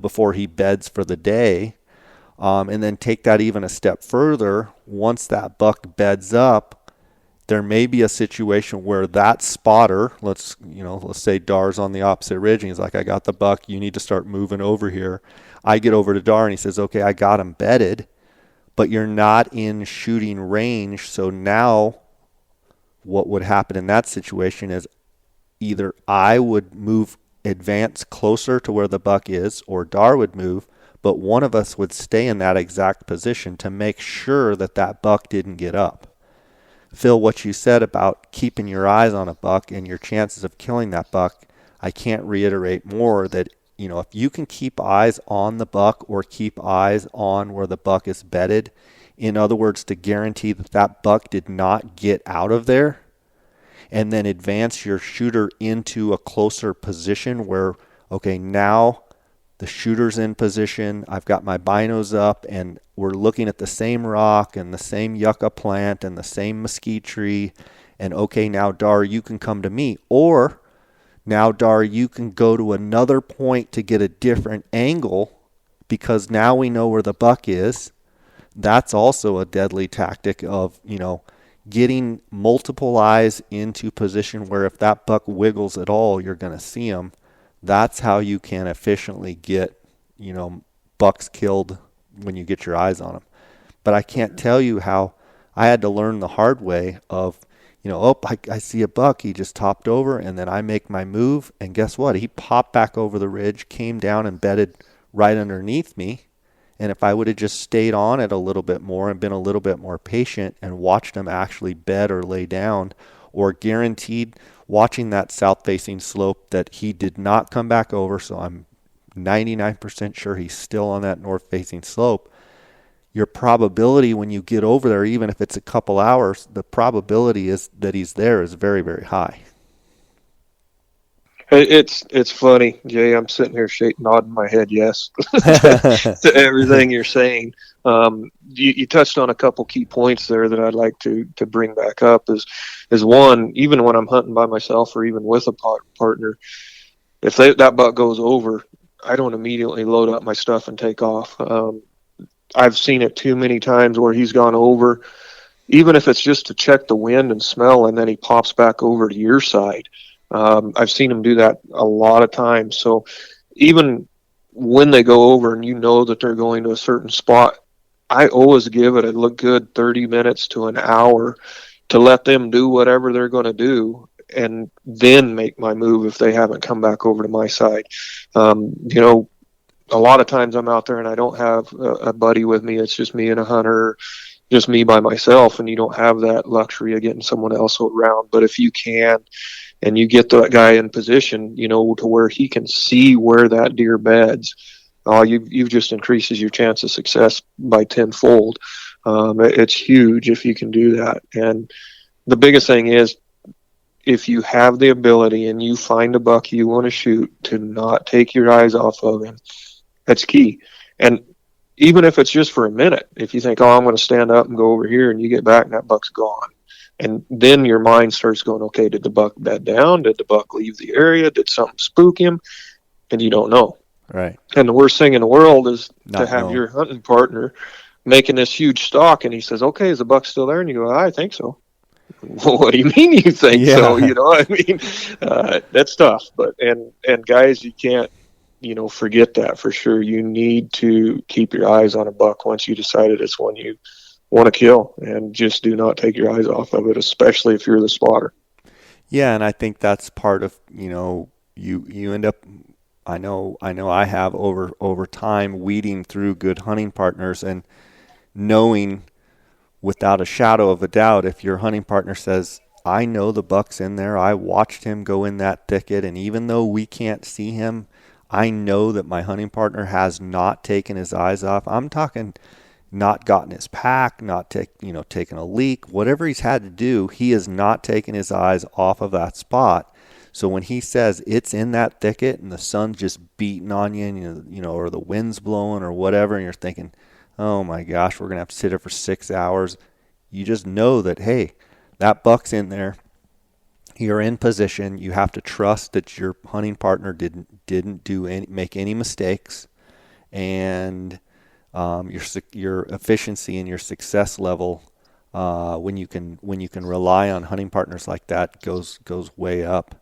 Speaker 1: before he beds for the day. And then take that even a step further. Once that buck beds up, there may be a situation where that spotter, let's say Dar's on the opposite ridge and he's like, I got the buck, you need to start moving over here. I get over to Dar and he says, okay, I got him bedded, but you're not in shooting range. So now what would happen in that situation is either I would advance closer to where the buck is, or Dar would move, but one of us would stay in that exact position to make sure that buck didn't get up. Phil, what you said about keeping your eyes on a buck and your chances of killing that buck, I can't reiterate more that, if you can keep eyes on the buck or keep eyes on where the buck is bedded, in other words, to guarantee that buck did not get out of there, and then advance your shooter into a closer position where, okay, now the shooter's in position, I've got my binos up, and we're looking at the same rock and the same yucca plant and the same mesquite tree, and okay, now Dar, you can come to me. Or now, Dar, you can go to another point to get a different angle because now we know where the buck is. That's also a deadly tactic of, getting multiple eyes into position where if that buck wiggles at all, you're going to see him. That's how you can efficiently get, bucks killed when you get your eyes on them. But I can't tell you how I had to learn the hard way of, I see a buck, he just topped over, and then I make my move, and guess what? He popped back over the ridge, came down and bedded right underneath me. And if I would have just stayed on it a little bit more and been a little bit more patient and watched him actually bed or lay down, or guaranteed watching that south-facing slope that he did not come back over, so I'm 99% sure he's still on that north-facing slope, your probability when you get over there, even if it's a couple hours, the probability is that he's there is very, very high.
Speaker 2: It's funny, Jay. I'm sitting here nodding my head yes to everything you're saying. You touched on a couple key points there that I'd like to bring back up. Is one, even when I'm hunting by myself or even with a partner, if that buck goes over, I don't immediately load up my stuff and take off. I've seen it too many times where he's gone over, even if it's just to check the wind and smell, and then he pops back over to your side. I've seen him do that a lot of times. So even when they go over and that they're going to a certain spot, I always give it a good 30 minutes to an hour to let them do whatever they're going to do, and then make my move if they haven't come back over to my side. A lot of times I'm out there and I don't have a buddy with me. It's just me and a hunter, just me by myself, and you don't have that luxury of getting someone else around. But if you can, and you get that guy in position, to where he can see where that deer beds, you've just increases your chance of success by tenfold. It's huge if you can do that. And the biggest thing is, if you have the ability and you find a buck you want to shoot, to not take your eyes off of him. That's key. And even if it's just for a minute, if you think, I'm going to stand up and go over here, and you get back and that buck's gone. And then your mind starts going, okay, did the buck bed down? Did the buck leave the area? Did something spook him? And you don't know.
Speaker 1: Right.
Speaker 2: And the worst thing in the world is
Speaker 1: Not
Speaker 2: to have
Speaker 1: know.
Speaker 2: your hunting partner making this huge stalk, and he says, okay, is the buck still there? And you go, I think so. Well, what do you mean you think so?
Speaker 1: Yeah.
Speaker 2: That's tough. But and guys, you can't forget that for sure. You need to keep your eyes on a buck once you decided it's one you want to kill, and just do not take your eyes off of it, especially if you're the spotter.
Speaker 1: Yeah, and I think that's part of, you end up, I know I have over time weeding through good hunting partners and knowing without a shadow of a doubt, if your hunting partner says, I know the buck's in there, I watched him go in that thicket, and even though we can't see him, I know that my hunting partner has not taken his eyes off. I'm talking not gotten his pack, not taken a leak, whatever he's had to do, he has not taken his eyes off of that spot. So when he says it's in that thicket and the sun's just beating on you, and or the wind's blowing or whatever, and you're thinking, oh my gosh, we're going to have to sit here for 6 hours. You just know that, hey, that buck's in there. You're in position. You have to trust that your hunting partner didn't make any mistakes, and your efficiency and your success level, when you can rely on hunting partners like that, goes way up.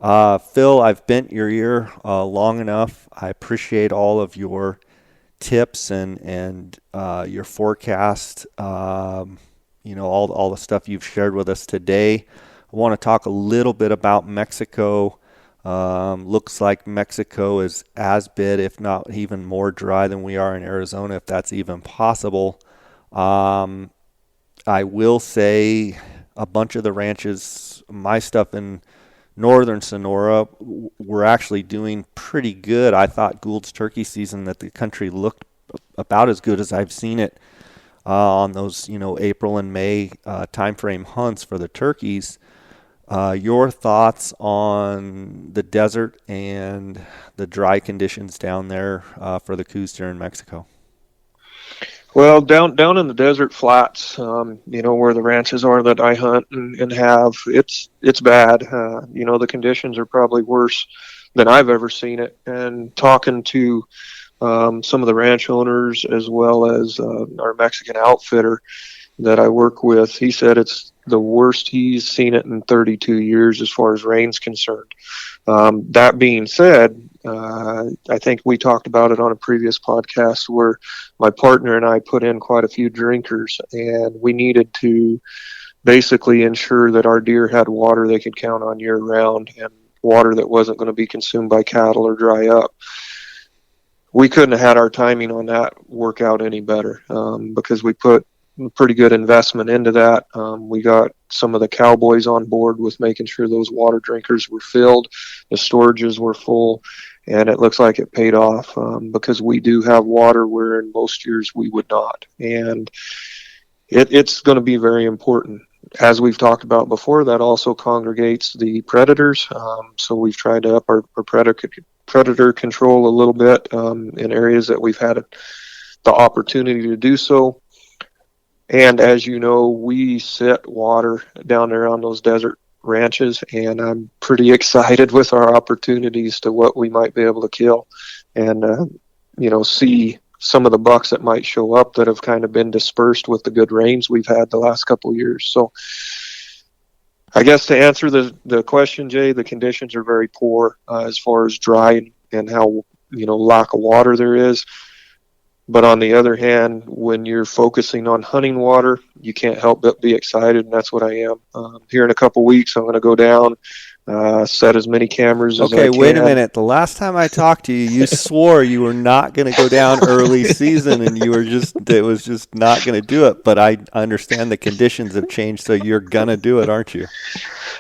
Speaker 1: Phil, I've bent your ear long enough. I appreciate all of your tips and your forecast, all the stuff you've shared with us today. I want to talk a little bit about Mexico. Looks like Mexico is as bad, if not even more dry than we are in Arizona, if that's even possible. I will say a bunch of the ranches, my stuff in northern Sonora, we're actually doing pretty good. I thought Gould's turkey season, that the country looked about as good as I've seen it on those April and May timeframe hunts for the turkeys. Your thoughts on the desert and the dry conditions down there for the Coues deer in Mexico?
Speaker 2: Well, down in the desert flats, where the ranches are that I hunt and have, it's bad. The conditions are probably worse than I've ever seen it. And talking to some of the ranch owners, as well as our Mexican outfitter that I work with, he said it's the worst he's seen it in 32 years as far as rain's concerned. That being said, I think we talked about it on a previous podcast, where my partner and I put in quite a few drinkers, and we needed to basically ensure that our deer had water they could count on year round, and water that wasn't going to be consumed by cattle or dry up. We couldn't have had our timing on that work out any better, because we put pretty good investment into that. We got some of the cowboys on board with making sure those water drinkers were filled, the storages were full, and it looks like it paid off, because we do have water where in most years we would not. And it's going to be very important. As we've talked about before, that also congregates the predators. So we've tried to up our predator control a little bit in areas that we've had the opportunity to do so. And as you know, we set water down there on those desert ranches, and I'm pretty excited with our opportunities to what we might be able to kill, and see some of the bucks that might show up that have kind of been dispersed with the good rains we've had the last couple of years. So I guess to answer the question, Jay, the conditions are very poor as far as dry and how lack of water there is. But on the other hand, when you're focusing on hunting water, you can't help but be excited, and that's what I am. Here in a couple weeks, I'm going to go down. set as many cameras as I
Speaker 1: Okay, wait a
Speaker 2: can.
Speaker 1: minute. The last time I talked to you, you swore you were not going to go down early season and you were just, it was just not going to do it. But I understand the conditions have changed, so you're going to do it, aren't you?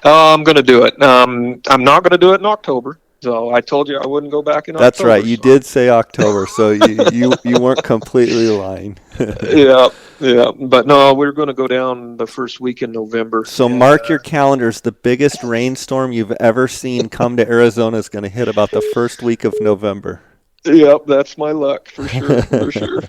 Speaker 2: I'm going to do it. I'm not going to do it in October. So I told you I wouldn't go back in
Speaker 1: That's right.
Speaker 2: October.
Speaker 1: You
Speaker 2: So
Speaker 1: did say October, so you weren't completely lying.
Speaker 2: yeah, yeah. But no, we're going to go down the first week in November.
Speaker 1: So
Speaker 2: And
Speaker 1: mark your calendars. The biggest rainstorm you've ever seen come to Arizona is going to hit about the first week of November.
Speaker 2: yep, that's my luck for sure, for sure.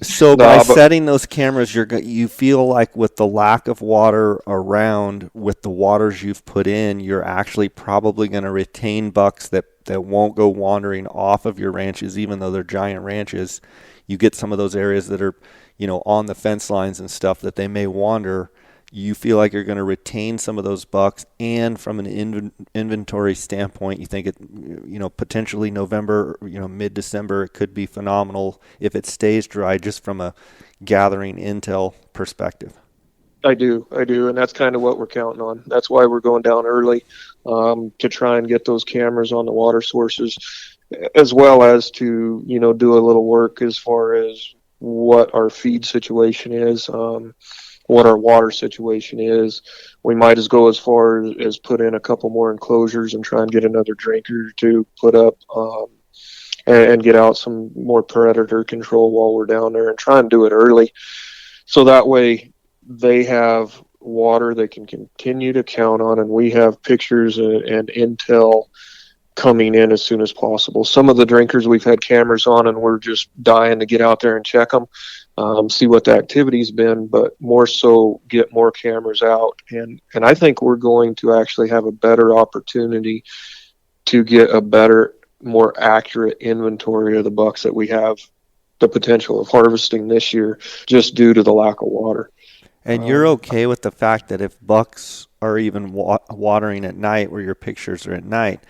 Speaker 1: So by
Speaker 2: No, but
Speaker 1: setting those cameras, you feel like with the lack of water around, with the waters you've put in, you're actually probably going to retain bucks that won't go wandering off of your ranches, even though they're giant ranches. You get some of those areas that are, on the fence lines and stuff that they may wander. You feel like you're going to retain some of those bucks, and from an inventory standpoint, you think it, potentially November, mid-December, it could be phenomenal if it stays dry, just from a gathering intel perspective.
Speaker 2: I do, and that's kind of what we're counting on. That's why we're going down early, to try and get those cameras on the water sources, as well as to do a little work as far as what our feed situation is. What our water situation is. We might as go as far as put in a couple more enclosures and try and get another drinker to put up, and get out some more predator control while we're down there, and try and do it early. So that way they have water they can continue to count on, and we have pictures and intel coming in as soon as possible. Some of the drinkers we've had cameras on, and we're just dying to get out there and check them, see what the activity's been, but more so get more cameras out. And I think we're going to actually have a better opportunity to get a better, more accurate inventory of the bucks that we have the potential of harvesting this year, just due to the lack of water.
Speaker 1: And you're okay with the fact that if bucks are even watering at night, where your pictures are at night,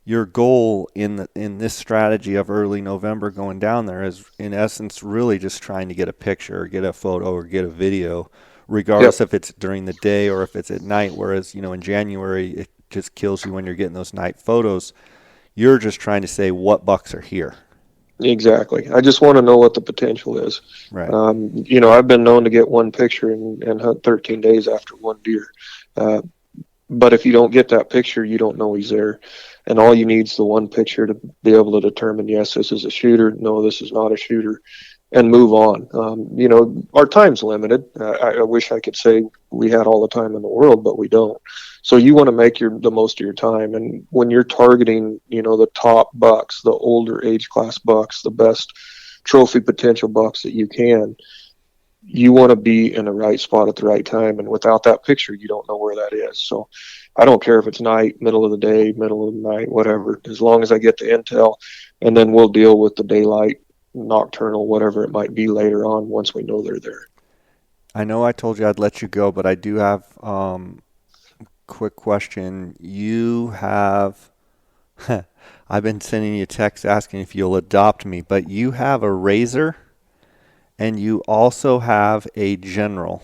Speaker 1: your goal in this strategy of early November going down there is, in essence, really just trying to get a picture or get a photo or get a video, regardless
Speaker 2: Yep.
Speaker 1: if it's during the day or if it's at night. Whereas, in January, it just kills you when you're getting those night photos. You're just trying to say what bucks are here.
Speaker 2: Exactly. I just want to know what the potential is.
Speaker 1: Right.
Speaker 2: I've been known to get one picture and hunt 13 days after one deer. But if you don't get that picture, you don't know he's there. And all you need is the one picture to be able to determine, yes, this is a shooter. No, this is not a shooter, and move on. Our time's limited. I wish I could say we had all the time in the world, but we don't. So you want to make the most of your time. And when you're targeting, the top bucks, the older age class bucks, the best trophy potential bucks that you can, you want to be in the right spot at the right time. And without that picture, you don't know where that is. So I don't care if it's night, middle of the day, middle of the night, whatever, as long as I get the intel, and then we'll deal with the daylight, nocturnal, whatever it might be later on once we know they're there.
Speaker 1: I know I told you I'd let you go, but I do have quick question. You have I've been sending you texts asking if you'll adopt me, but you have a razor and you also have a general.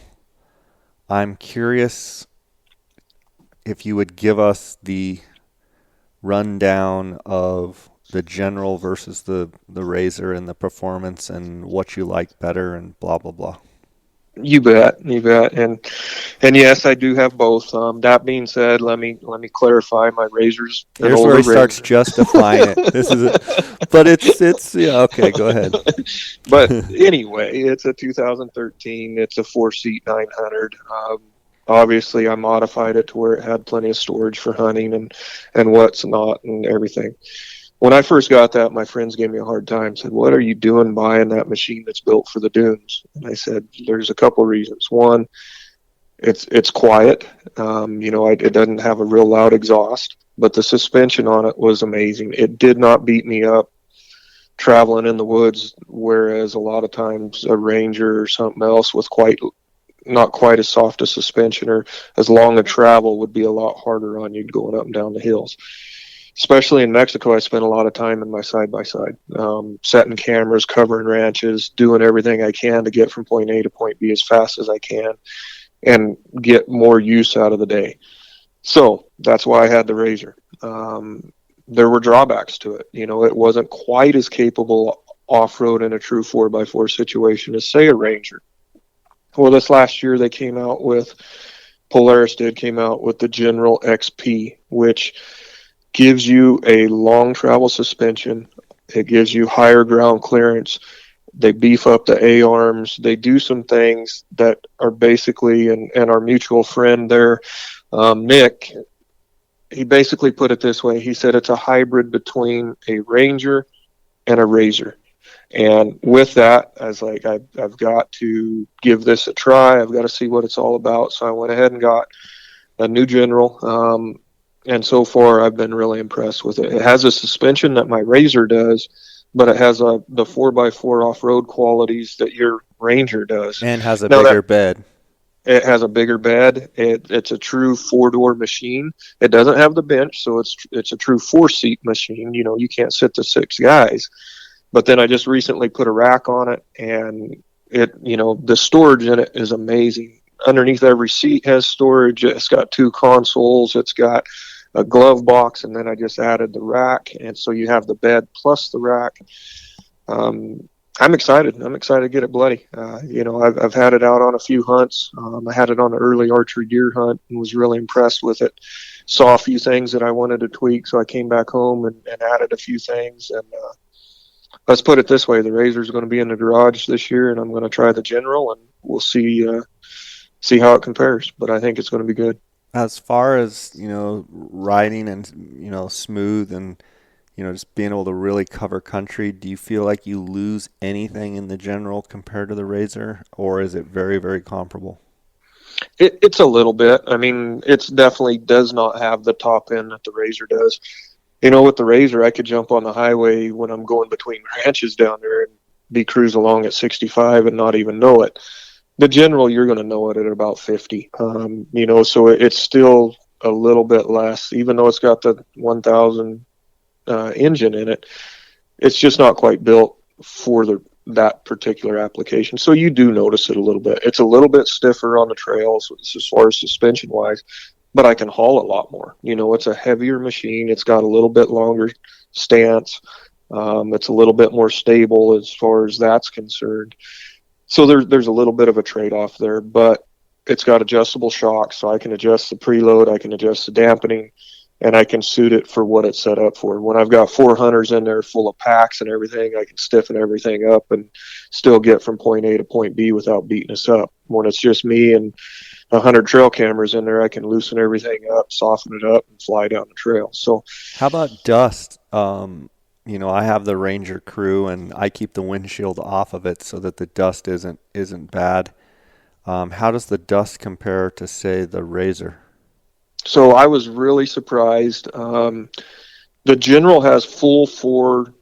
Speaker 1: I'm curious if you would give us the rundown of the general versus the razor and the performance and what you like better and blah blah blah.
Speaker 2: You bet, and yes, I do have both. That being said, let me clarify. My razor's an
Speaker 1: Here's where
Speaker 2: older
Speaker 1: he starts
Speaker 2: razor.
Speaker 1: justifying it. This is it, but it's yeah, okay. Go ahead.
Speaker 2: But anyway, it's a 2013. It's a 4-seat 900. Obviously, I modified it to where it had plenty of storage for hunting and what's not and everything. When I first got that, my friends gave me a hard time. Said, "What are you doing buying that machine that's built for the dunes?" And I said, "There's a couple of reasons. One, it's quiet. It doesn't have a real loud exhaust, but the suspension on it was amazing. It did not beat me up traveling in the woods, whereas a lot of times a Ranger or something else with not quite as soft a suspension or as long a travel would be a lot harder on you going up and down the hills." Especially in Mexico, I spent a lot of time in my side-by-side, setting cameras, covering ranches, doing everything I can to get from point A to point B as fast as I can and get more use out of the day. So that's why I had the Razor. There were drawbacks to it. It wasn't quite as capable off-road in a true 4x4 situation as, say, a Ranger. Well, this last year they Polaris came out with the General XP, which gives you a long travel suspension. It gives you higher ground clearance. They beef up the A-arms. They do some things that are basically, and our mutual friend there, Nick, he basically put it this way. He said it's a hybrid between a Ranger and a Razor. And with that, I was like, I've got to give this a try. I've got to see what it's all about. So I went ahead and got a new General. And so far, I've been really impressed with it. It has a suspension that my Razor does, but it has the 4x4 off-road qualities that your Ranger does.
Speaker 1: And has a
Speaker 2: Now
Speaker 1: bigger
Speaker 2: that
Speaker 1: bed.
Speaker 2: it has a bigger bed, it's a true four-door machine. It doesn't have the bench, so it's a true four-seat machine. You can't sit the six guys. But then I just recently put a rack on it, and the storage in it is amazing. Underneath every seat has storage. It's got two consoles. It's got a glove box, and then I just added the rack, and so you have the bed plus the rack. I'm excited. I'm excited to get it bloody. I've had it out on a few hunts. I had it on an early archery deer hunt and was really impressed with it. Saw a few things that I wanted to tweak, so I came back home and added a few things. And let's put it this way: the Razor is going to be in the garage this year, and I'm going to try the General, and we'll see how it compares. But I think it's going to be good.
Speaker 1: As far as, riding and, smooth and, just being able to really cover country, do you feel like you lose anything in the General compared to the Razor, or is it very, very comparable?
Speaker 2: It's a little bit. I mean, it's definitely does not have the top end that the Razor does. With the Razor, I could jump on the highway when I'm going between ranches down there and be cruise along at 65 and not even know it. The General, you're going to know it at about 50. So it's still a little bit less, even though it's got the 1000 engine in it. It's just not quite built for that particular application. So you do notice it a little bit. It's a little bit stiffer on the trails as far as suspension wise, but I can haul a lot more. It's a heavier machine. It's got a little bit longer stance. It's a little bit more stable as far as that's concerned. So there's a little bit of a trade-off there, but it's got adjustable shocks, so I can adjust the preload, I can adjust the dampening, and I can suit it for what it's set up for. When I've got 400s in there full of packs and everything, I can stiffen everything up and still get from point A to point B without beating us up. When it's just me and 100 trail cameras in there, I can loosen everything up, soften it up, and fly down the trail. So,
Speaker 1: How about dust? I have the Ranger Crew, and I keep the windshield off of it so that the dust isn't bad. How does the dust compare to, say, the Razor?
Speaker 2: so I was really surprised. The General has full four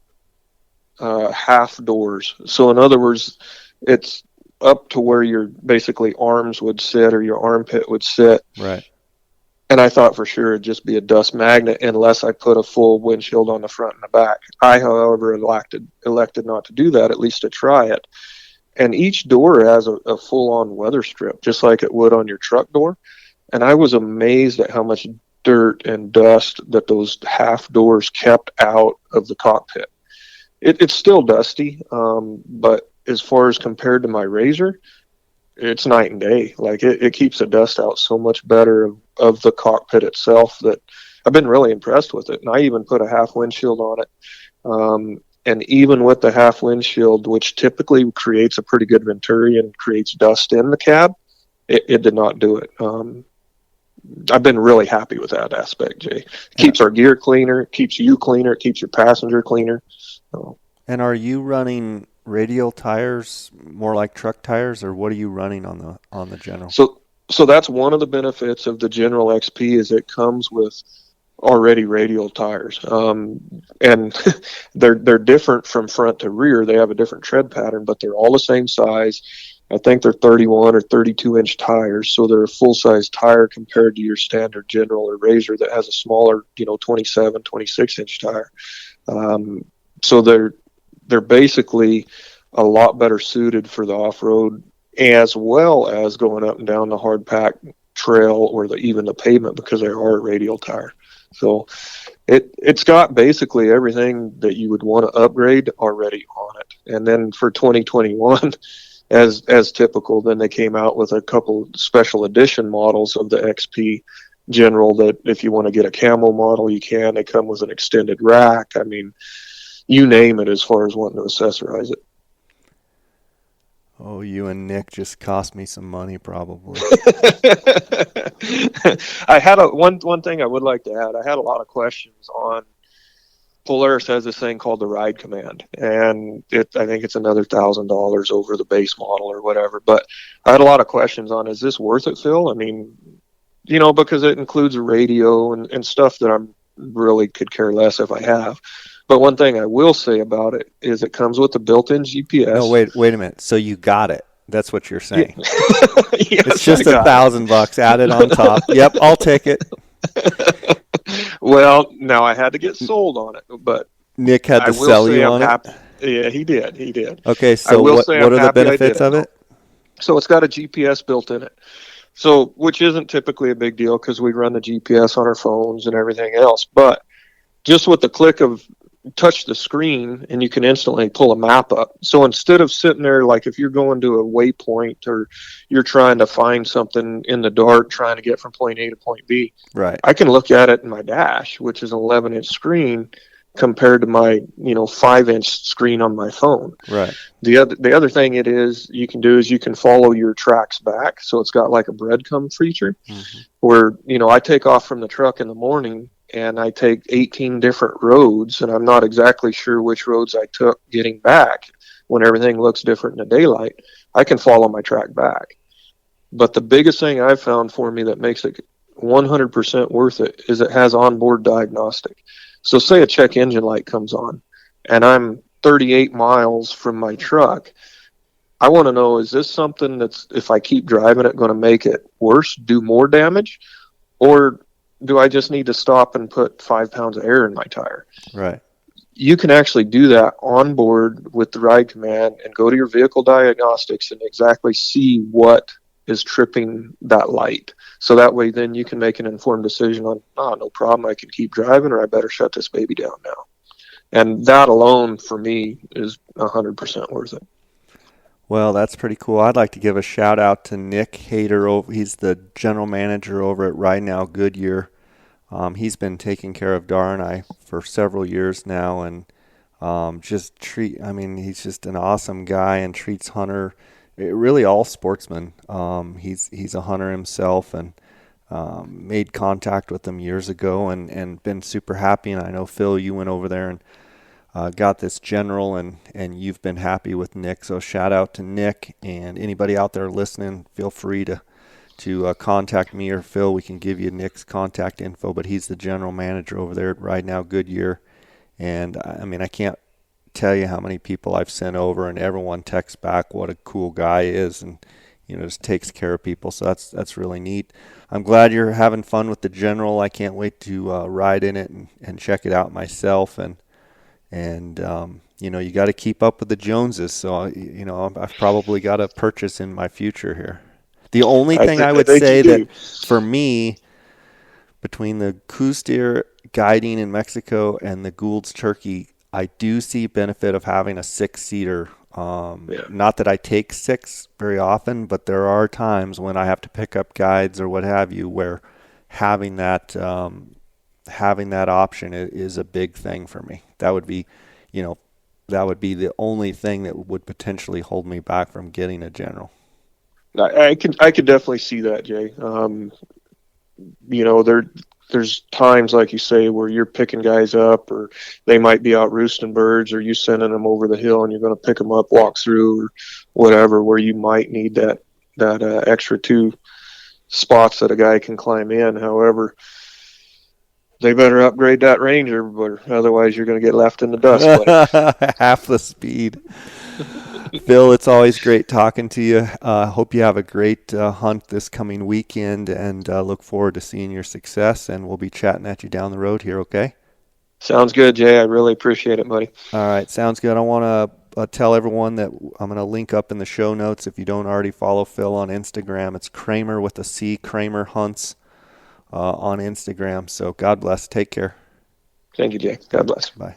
Speaker 2: half doors. So in other words, it's up to where your basically arms would sit or your armpit would sit.
Speaker 1: Right.
Speaker 2: And I thought for sure it'd just be a dust magnet unless I put a full windshield on the front and the back. I, however, elected not to do that, at least to try it. And each door has a full-on weather strip, just like it would on your truck door. And I was amazed at how much dirt and dust that those half doors kept out of the cockpit. It's still dusty, but as far as compared to my Razor, it's night and day. Like it keeps the dust out so much better of the cockpit itself that I've been really impressed with it. And I even put a half windshield on it. And even with the half windshield, which typically creates a pretty good venturi and creates dust in the cab, it did not do it. I've been really happy with that aspect, Jay. It keeps our gear cleaner, it keeps you cleaner, it keeps your passenger cleaner. So,
Speaker 1: And are you running radial tires, more like truck tires, or what are you running on the General?
Speaker 2: so that's one of the benefits of the General XP is it comes with already radial tires, and they're different from front to rear. They have a different tread pattern, but they're all the same size. I think they're 31 or 32 inch tires, so they're a full size tire compared to your standard General or Razor that has a smaller, 27, 26 inch tire. So they're basically a lot better suited for the off road as well as going up and down the hard pack trail or even the pavement because they are a radial tire. So it's got basically everything that you would want to upgrade already on it. And then for 2021, as typical, then they came out with a couple special edition models of the XP General that if you want to get a camo model, you can. They come with an extended rack. I mean, you name it as far as wanting to accessorize it.
Speaker 1: Oh, you and Nick just cost me some money, probably.
Speaker 2: I had one thing I would like to add. I had a lot of questions on Polaris has this thing called the ride command, and I think it's another $1,000 over the base model or whatever. But I had a lot of questions on, is this worth it, Phil? I mean, because it includes a radio and stuff that I'm really could care less if I have. But one thing I will say about it is it comes with a built-in GPS.
Speaker 1: No, wait a minute. So you got it. That's what you're saying.
Speaker 2: Yeah. Yes,
Speaker 1: it's just $1,000 added on top. Yep, I'll take it.
Speaker 2: Well, now I had to get sold on it, but
Speaker 1: Nick had to sell you on it?
Speaker 2: Yeah, he did.
Speaker 1: Okay, so what are the benefits of it?
Speaker 2: So it's got a GPS built in it. So, which isn't typically a big deal because we run the GPS on our phones and everything else. But just with the click of touch the screen and you can instantly pull a map up. So instead of sitting there, like if you're going to a waypoint or you're trying to find something in the dark, trying to get from point A to point B,
Speaker 1: right?
Speaker 2: I can look at it in my dash, which is an 11-inch screen compared to my 5-inch screen on my phone.
Speaker 1: Right.
Speaker 2: The other thing you can do is you can follow your tracks back. So it's got like a breadcrumb feature where I take off from the truck in the morning and I take 18 different roads, and I'm not exactly sure which roads I took getting back when everything looks different in the daylight. I can follow my track back. But the biggest thing I've found for me that makes it 100% worth it is it has onboard diagnostic. So say a check engine light comes on and I'm 38 miles from my truck. I want to know, is this something that's, if I keep driving it, going to make it worse, do more damage? Or do I just need to stop and put 5 pounds of air in my tire?
Speaker 1: Right.
Speaker 2: You can actually do that on board with the ride command and go to your vehicle diagnostics and exactly see what is tripping that light. So that way then you can make an informed decision on, no problem, I can keep driving, or I better shut this baby down now. And that alone for me is 100% worth it.
Speaker 1: Well, that's pretty cool. I'd like to give a shout out to Nick Hayter. He's the general manager over at Right Now Goodyear. He's been taking care of Dar and I for several years now, and he's just an awesome guy and treats Hunter, really all sportsmen. He's a hunter himself and made contact with them years ago and been super happy. And I know, Phil, you went over there and got this General, and you've been happy with Nick. So shout out to Nick, and anybody out there listening, feel free to contact me or Phil. We can give you Nick's contact info, but he's the general manager over there at Right Now Goodyear. And I mean, I can't tell you how many people I've sent over, and everyone texts back what a cool guy is, and just takes care of people. So that's really neat. I'm glad you're having fun with the General. I can't wait to ride in it and check it out myself. And you got to keep up with the Joneses. So I've probably got a purchase in my future here. The only thing I would say that for me, between the Coues Deer guiding in Mexico and the Gould's turkey, I do see benefit of having a 6-seater. Not that I take 6 very often, but there are times when I have to pick up guides or what have you, where having that option is a big thing for me. That would be the only thing that would potentially hold me back from getting a General.
Speaker 2: I could definitely see that, Jay. There's times, like you say, where you're picking guys up, or they might be out roosting birds, or you sending them over the hill and you're going to pick them up, walk through, or whatever, where you might need that extra 2 spots that a guy can climb in. However, they better upgrade that Ranger, but otherwise you're going to get left in the dust, buddy.
Speaker 1: Half the speed. Phil, it's always great talking to you. Hope you have a great hunt this coming weekend, and look forward to seeing your success, and we'll be chatting at you down the road here, okay?
Speaker 2: Sounds good, Jay. I really appreciate it, buddy.
Speaker 1: All right, sounds good. I want tell everyone that I'm going to link up in the show notes. If you don't already follow Phil on Instagram, it's Cramer with a C, Cramer Hunts on Instagram. So God bless. Take care.
Speaker 2: Thank you, Jay. God bless.
Speaker 1: Bye.